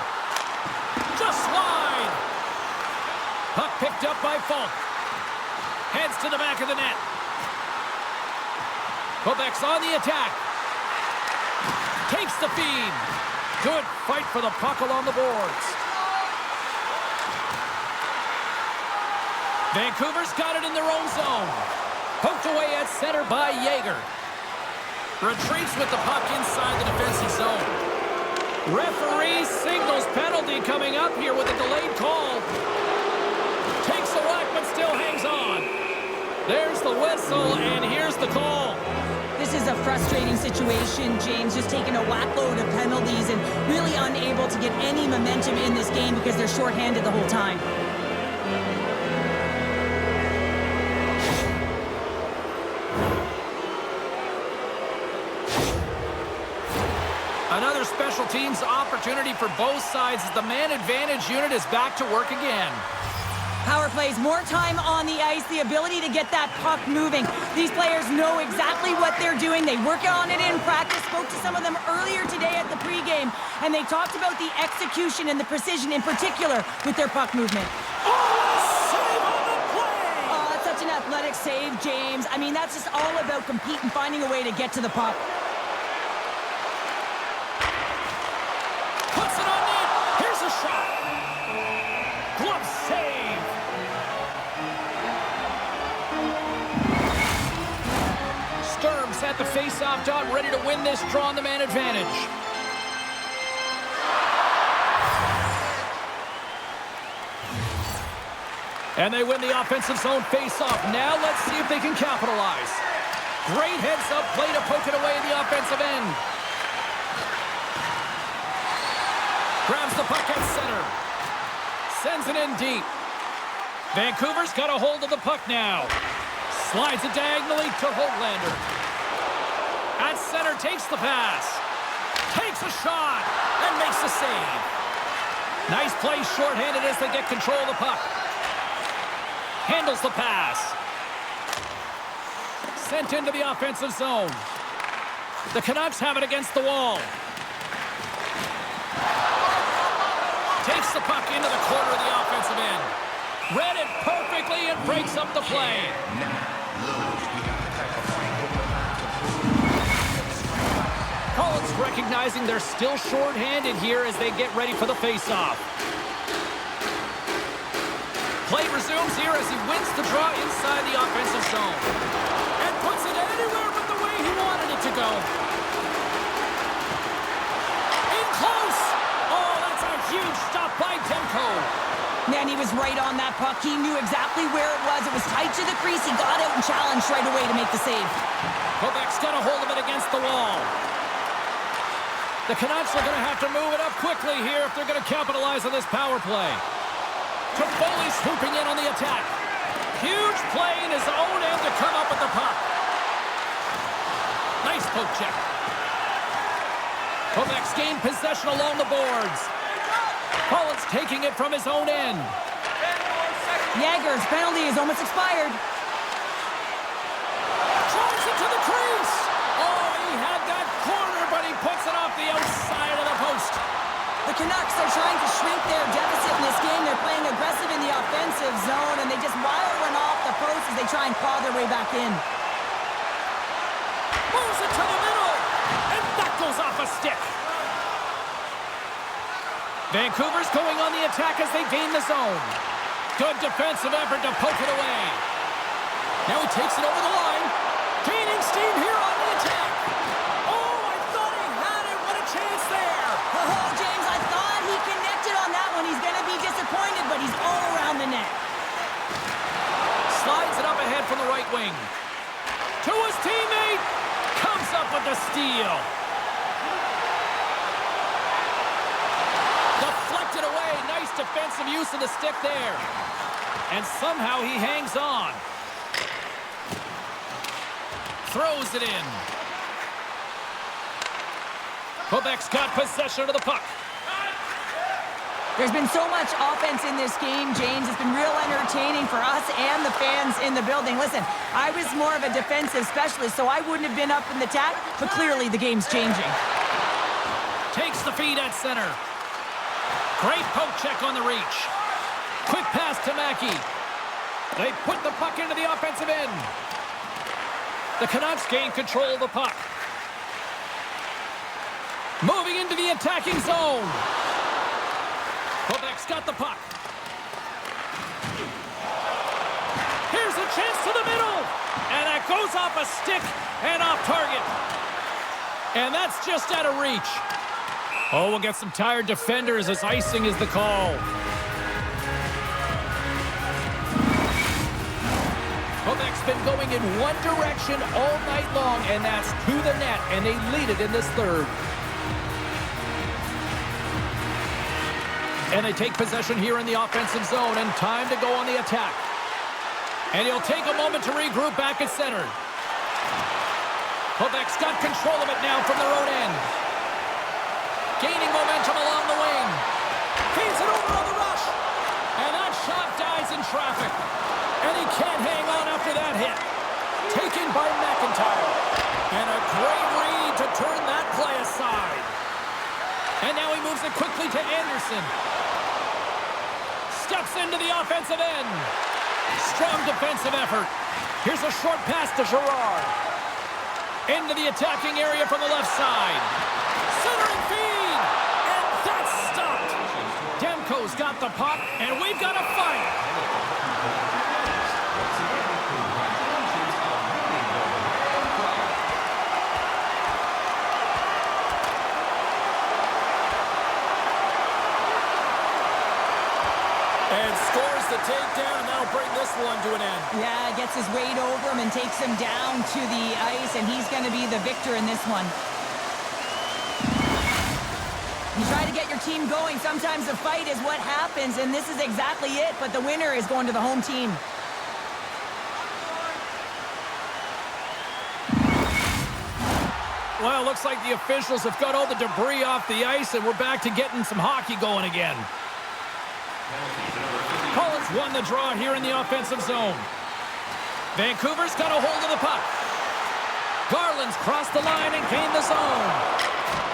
Just wide. Puck picked up by Falk. Heads to the back of the net. Quebec's on the attack. Takes the feed. Good fight for the puck along the boards. Vancouver's got it in their own zone. Poked away at center by Jaeger. Retreats with the puck inside the defensive zone. Referee signals penalty coming up here with a delayed call. Takes a whack but still hangs on. There's the whistle and here's the call. This is a frustrating situation, James, just taking a whack load of penalties and really unable to get any momentum in this game because they're shorthanded the whole time. Another special teams opportunity for both sides as the man advantage unit is back to work again. Power plays, more time on the ice, the ability to get that puck moving. These players know exactly what they're doing. They work on it in practice. Spoke to some of them earlier today at the pregame, and they talked about the execution and the precision in particular with their puck movement. Save on the play! Oh, that's such an athletic save, James. I mean, that's just all about competing, finding a way to get to the puck. Puts it on net. Here's a shot. Glove save. Sturm's at the face-off dot, ready to win this draw on the man advantage. And they win the offensive zone face-off. Now let's see if they can capitalize. Great heads-up play to poke it away in the offensive end. Grabs the puck at center. Sends it in deep. Vancouver's got a hold of the puck now. Slides it diagonally to Hoglander. At center, takes the pass. Takes a shot and makes the save. Nice play shorthanded as they get control of the puck. Handles the pass. Sent into the offensive zone. The Canucks have it against the wall. Takes the puck into the corner of the offensive end. Read it perfectly and breaks up the play. Collins recognizing they're still short-handed here as they get ready for the face-off. Play resumes here as he wins the draw inside the offensive zone. And puts it anywhere but the way he wanted it to go. In close! Oh, that's a huge stop by Demko. Man, he was right on that puck. He knew exactly where it was. It was tight to the crease. He got out and challenged right away to make the save. Quebec's got a hold of it against the wall. The Canucks are going to have to move it up quickly here if they're going to capitalize on this power play. Toffoli swooping in on the attack. Huge play in his own end to come up with the puck. Nice poke check. Quebec's gained possession along the boards. Collins taking it from his own end. Jaeger's penalty is almost expired. Drives it to the crease. Oh, he had that corner, but he puts it off the outside of the post. The Canucks are trying to shrink their deficit in this game. They're playing aggressive in the offensive zone, and they just wire one off the post as they try and claw their way back in. Moves it to the middle, and that goes off a stick. Vancouver's going on the attack as they gain the zone. Good defensive effort to poke it away. Now he takes it over the line. Gaining steam here on the attack. Oh, I thought he had it. What a chance there. Oh, James, I thought he connected on that one. He's going to be disappointed, but he's all around the net. Slides it up ahead from the right wing. To his teammate. Comes up with the steal. defensive use of the stick there. And somehow he hangs on. Throws it in. Quebec's got possession of the puck. There's been so much offense in this game, James. It's been real entertaining for us and the fans in the building. Listen, I was more of a defensive specialist, so I wouldn't have been up in the attack, but clearly the game's changing. Takes the feed at center. Great poke check on the reach. Quick pass to Mackey. They put the puck into the offensive end. The Canucks gain control of the puck. Moving into the attacking zone. Quebec's got the puck. Here's a chance to the middle. And that goes off a stick and off target. And that's just out of reach. Oh, we'll get some tired defenders as icing is the call. Quebec's been going in one direction all night long, and that's to the net, and they lead it in this third. And they take possession here in the offensive zone, and time to go on the attack. And he'll take a moment to regroup back at center. Quebec's got control of it now from their own end. Gaining momentum along the wing. Feeds it over on the rush. And that shot dies in traffic. And he can't hang on after that hit. Taken by McIntyre. And a great read to turn that play aside. And now he moves it quickly to Anderson. Steps into the offensive end. Strong defensive effort. Here's a short pass to Girard. Into the attacking area from the left side. Centering feed. And that's stopped. Demko's got the puck, and we've got a fight. And scores the takedown, and that'll bring this one to an end. Yeah, gets his weight over him and takes him down to the ice, and he's going to be the victor in this one. You try to get your team going. Sometimes a fight is what happens, and this is exactly it, but the winner is going to the home team. Well, it looks like the officials have got all the debris off the ice, and we're back to getting some hockey going again. Collins won the draw here in the offensive zone. Vancouver's got a hold of the puck. Garland's crossed the line and gained the zone.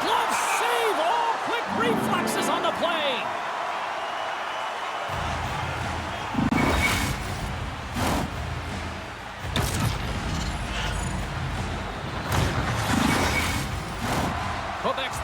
Glove save! All quick reflexes on the play. Quebec's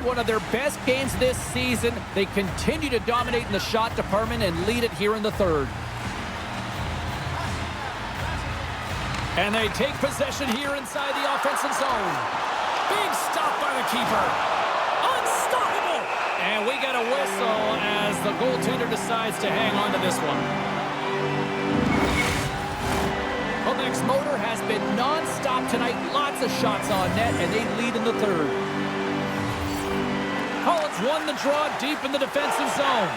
one of their best games this season. They continue to dominate in the shot department and lead it here in the third. And they take possession here inside the offensive zone. Big stop by the keeper. Unstoppable! And we get a whistle as the goaltender decides to hang on to this one. Quebec's motor has been non-stop tonight. Lots of shots on net, and they lead in the third. Collins won the draw deep in the defensive zone.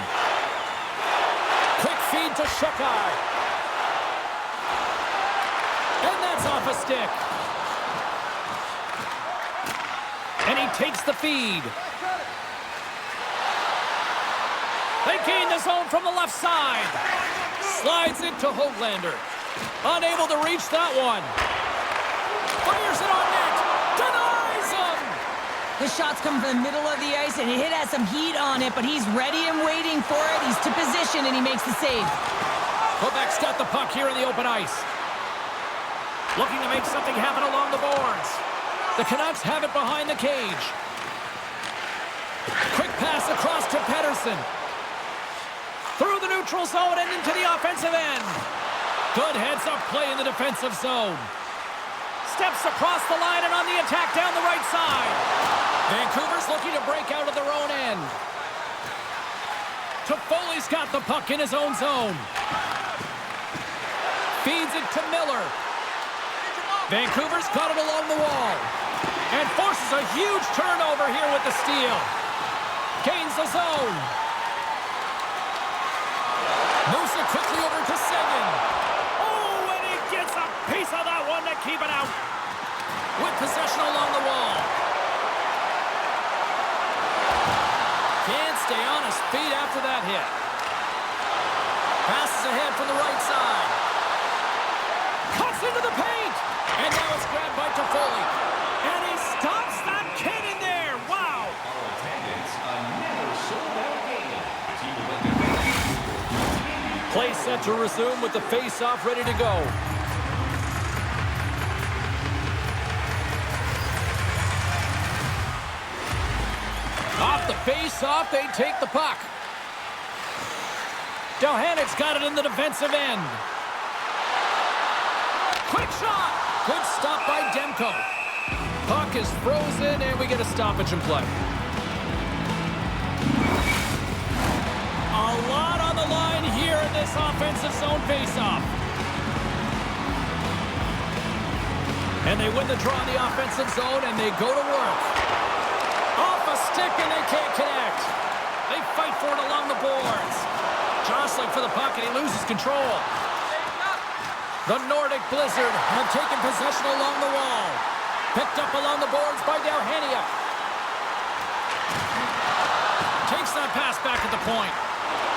Quick feed to S.O.A.C.J.V. And that's off a stick. And he takes the feed. They gain the zone from the left side. Slides it to Höglander. Unable to reach that one. Fires it on net. Denies him. The shots come from the middle of the ice, and it has some heat on it, but he's ready and waiting for it. He's to position, and he makes the save. Quebec's got the puck here in the open ice. Looking to make something happen along the boards. The Canucks have it behind the cage. Quick pass across to Pettersson. Through the neutral zone and into the offensive end. Good heads-up play in the defensive zone. Steps across the line and on the attack down the right side. Vancouver's looking to break out of their own end. Toffoli's got the puck in his own zone. Feeds it to Miller. Vancouver's got it along the wall. And forces a huge turnover here with the steal. Gains the zone. Moves it quickly over to Seguin. Oh, and he gets a piece of that one to keep it out. With possession along the wall. Can't stay on his feet after that hit. Passes ahead from the right side. Cuts into the paint. And now it's grabbed by Toffoli. And he stops that cannon there. Wow. Play set to resume with the face-off ready to go. Off the face-off, they take the puck. Johannett's got it in the defensive end. Quick shot! Good stop by Demko. Puck is frozen, and we get a stoppage in play. A lot on the line here in this offensive zone faceoff. And they win the draw in the offensive zone, and they go to work. Off a stick, and they can't connect. They fight for it along the boards. Jostling for the puck, and he loses control. The Nordic Blizzard have taken possession along the wall. Picked up along the boards by Delhania. Takes that pass back at the point.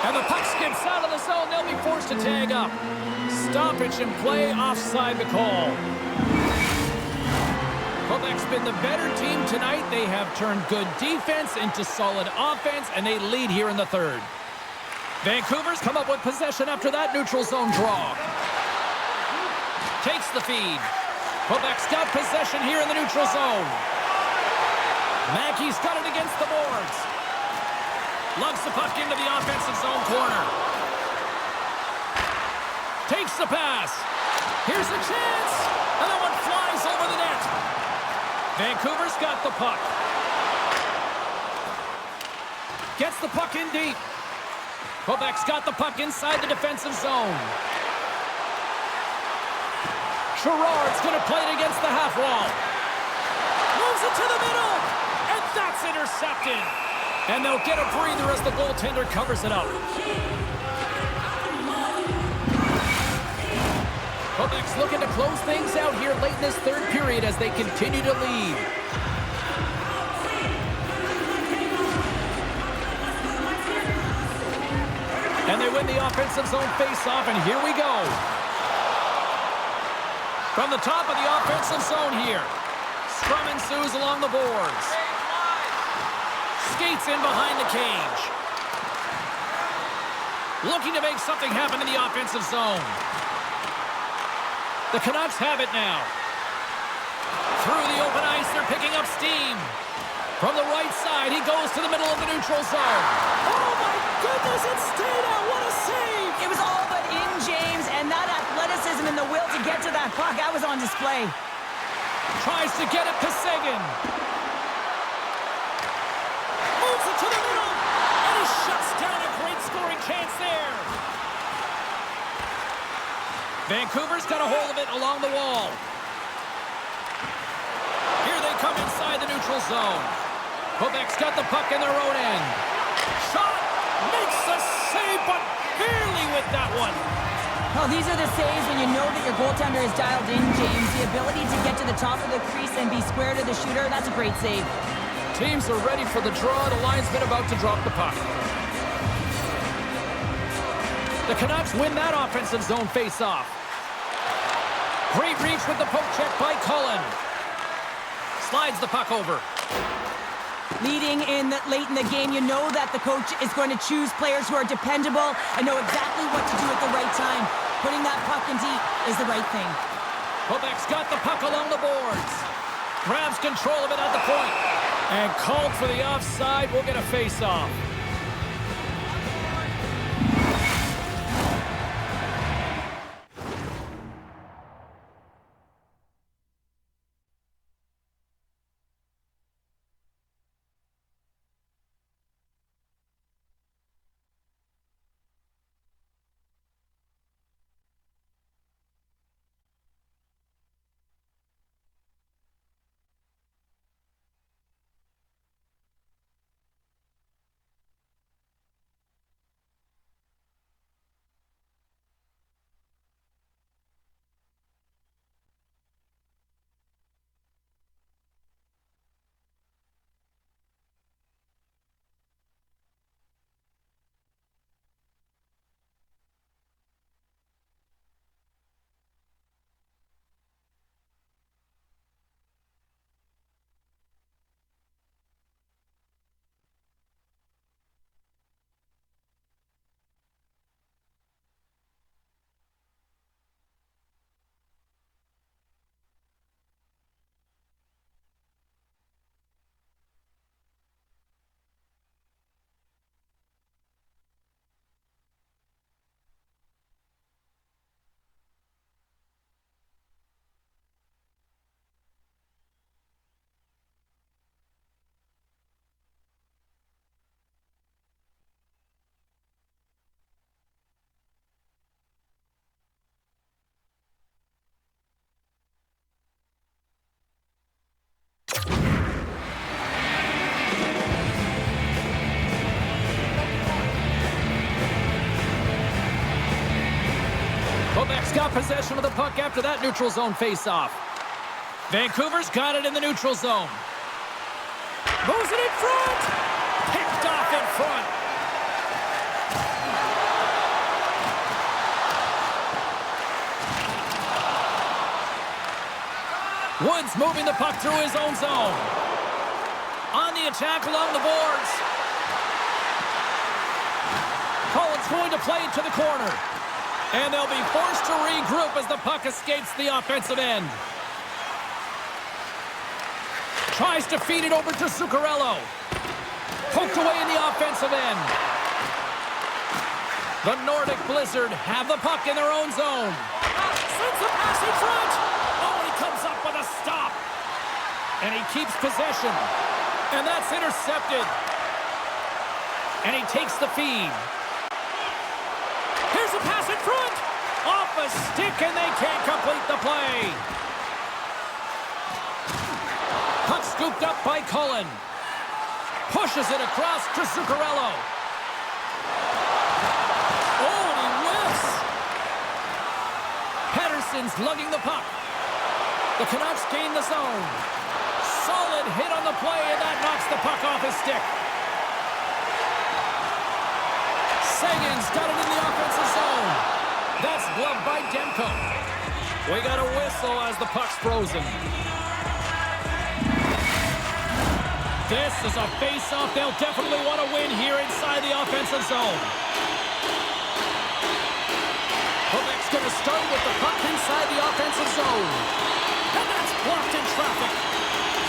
And the puck skips out of the zone. They'll be forced to tag up. Stoppage in play, offside the call. Quebec's been the better team tonight. They have turned good defense into solid offense, and they lead here in the third. Vancouver's come up with possession after that neutral zone draw. Takes the feed. Quebec's got possession here in the neutral zone. Mackey's got it against the boards. Lugs the puck into the offensive zone corner. Takes the pass. Here's a chance. And that one flies over the net. Vancouver's got the puck. Gets the puck in deep. Quebec's got the puck inside the defensive zone. Gerard's going to play it against the half wall. Moves it to the middle. And that's intercepted. And they'll get a breather as the goaltender covers it up. Quebec's looking to close things out here late in this third period as they continue to lead. And they win the offensive zone face-off, and here we go. From the top of the offensive zone here. Scrum ensues along the boards. Skates in behind the cage. Looking to make something happen in the offensive zone. The Canucks have it now. Through the open ice, they're picking up steam. From the right side, he goes to the middle of the neutral zone. Oh, my goodness, it stayed out. What a save. It was all but in, James, and that athleticism and the will to get to that puck, that was on display. Tries to get it to Seguin. Moves it to the middle. And he shuts down a great scoring chance there. Vancouver's got a hold of it along the wall. Here they come inside the neutral zone. Quebec's got the puck in their own end. Shot! Makes the save, but barely with that one. Oh, these are the saves when you know that your goaltender is dialed in, James. The ability to get to the top of the crease and be square to the shooter, that's a great save. Teams are ready for the draw. The linesman about to drop the puck. The Canucks win that offensive zone face-off. Great reach with the poke check by Cullen. Slides the puck over. Leading in late in the game, you know that the coach is going to choose players who are dependable and know exactly what to do at the right time. Putting that puck in deep is the right thing. Quebec's got the puck along the boards. Grabs control of it at the point. And called for the offside. We'll get a face-off. Quebec's got possession of the puck after that neutral zone face-off. Vancouver's got it in the neutral zone. Moves it in front! Picked off in front. Woods moving the puck through his own zone. On the attack along the boards. Cullen's going to play it to the corner. And they'll be forced to regroup as the puck escapes the offensive end. Tries to feed it over to Zuccarello. Poked away in the offensive end. The Nordic Blizzard have the puck in their own zone. Sends the pass in front. Oh, and he comes up with a stop. And he keeps possession. And that's intercepted. And he takes the feed. Here's a pass in front. Off a stick, and they can't complete the play. Puck scooped up by Cullen. Pushes it across to Zuccarello. Oh, and he whiffs. Pettersson's lugging the puck. The Canucks gain the zone. Solid hit on the play, and that knocks the puck off his stick. Seguin's got it in the offensive zone. That's gloved by Demko. We got a whistle as the puck's frozen. This is a face-off they'll definitely want to win here inside the offensive zone. Quebec's going to start with the puck inside the offensive zone. And that's blocked in traffic.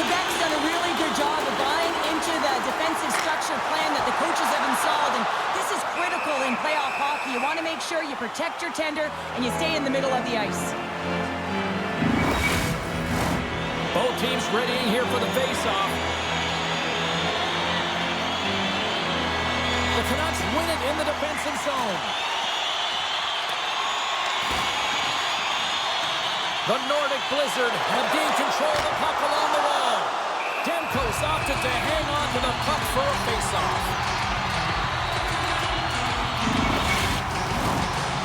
Quebec's done a really good job of buying sure you protect your tender and you stay in the middle of the ice. Both teams readying here for the face-off. The Canucks win it in the defensive zone. The Nordic Blizzard have gained control of the puck along the wall. Demko's opted to hang on to the puck for a face-off.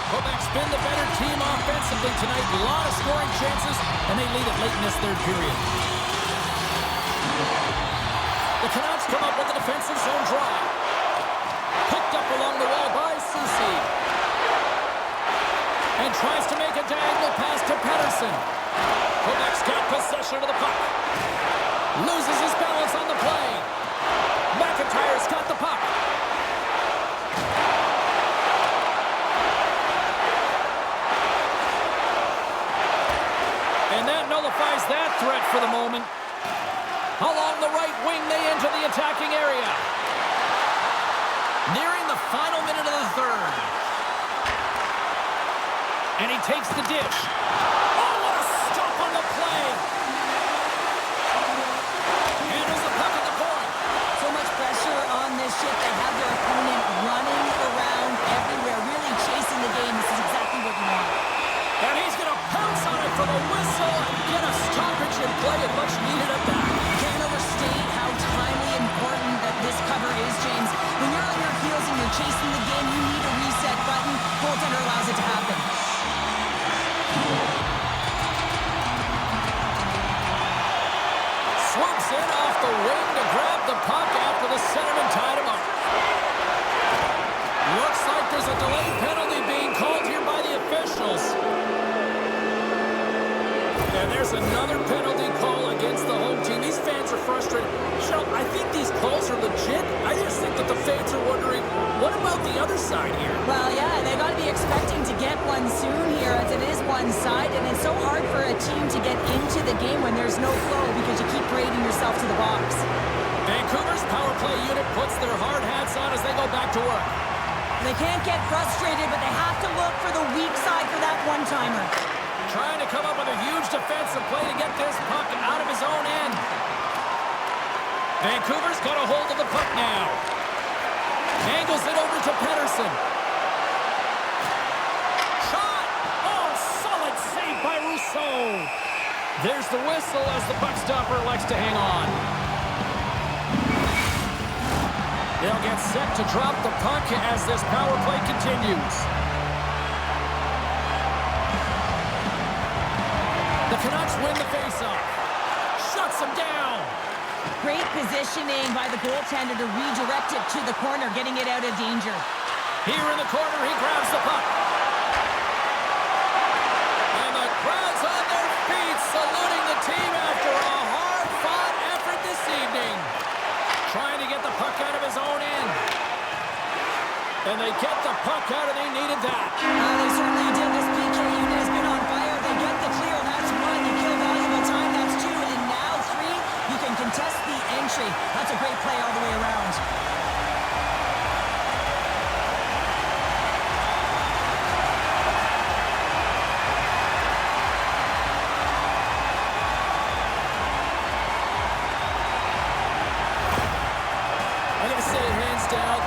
Quebec's been the better team offensively tonight. A lot of scoring chances, and they lead it late in this third period. The Canucks come up with a defensive zone draw. Picked up along the wall by S.O.A.C.J.V. And tries to make a diagonal pass to Pettersson. Quebec's got possession of the puck. Loses his balance on the play. McIntyre's got the puck. And that nullifies that threat for the moment. Along the right wing, they enter the attacking area. Nearing the final minute of the third. And he takes the dish. Oh, what a stop on the play. Handles the puck at the point. So much pressure on this shift. They have their opponent running around everywhere, really chasing the game. This is exactly what you want. And he's going to pounce on it for the whistle and get a stoppage in play, and much needed at that. Can't overstate how timely important that this cover is, James. When you're on your heels and you're chasing the game, you need a reset button. Goaltender allows it to happen. Swoops in off the wing to grab the puck after the centerman tied him up. Looks like there's a delayed penalty being called here by the officials. And there's another penalty call against the home team. These fans are frustrated. Cheryl, I think these calls are legit. I just think that the fans are wondering, what about the other side here? Well, yeah, they got to be expecting to get one soon here, as it is one side, and it's so hard for a team to get into the game when there's no flow because you keep parading yourself to the box. Vancouver's power play unit puts their hard hats on as they go back to work. They can't get frustrated, but they have to look for the weak side for that one-timer. Trying to come up with a huge defensive play to get this puck out of his own end. Vancouver's got a hold of the puck now. Angles it over to Pettersson. Shot! Oh, solid save by Rousseau. There's the whistle as the puck stopper likes to hang on. They'll get set to drop the puck as this power play continues. The Canucks win the faceoff. Shuts him down. Great positioning by the goaltender to redirect it to the corner, getting it out of danger. Here in the corner, he grabs the puck. And the crowd's on their feet, saluting the team after a hard-fought effort this evening. Trying to get the puck out of his own end. And they get the puck out, and they needed that. They certainly did. This PK unit has been on fire. They get the clear. That's one. You kill valuable time. That's two. And now three. You can contest the entry. That's a great play all the way around.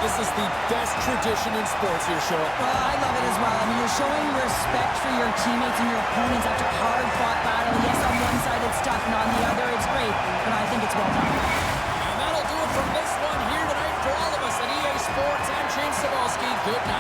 This is the best tradition in sports here, Cheryl. Well, I love it as well. I mean, you're showing respect for your teammates and your opponents after a hard-fought battle. Yes, on one side it's tough, and on the other it's great. But I think it's well done. And that'll do it from this one here tonight for all of us at EA Sports. I'm James Cybulski. Good night.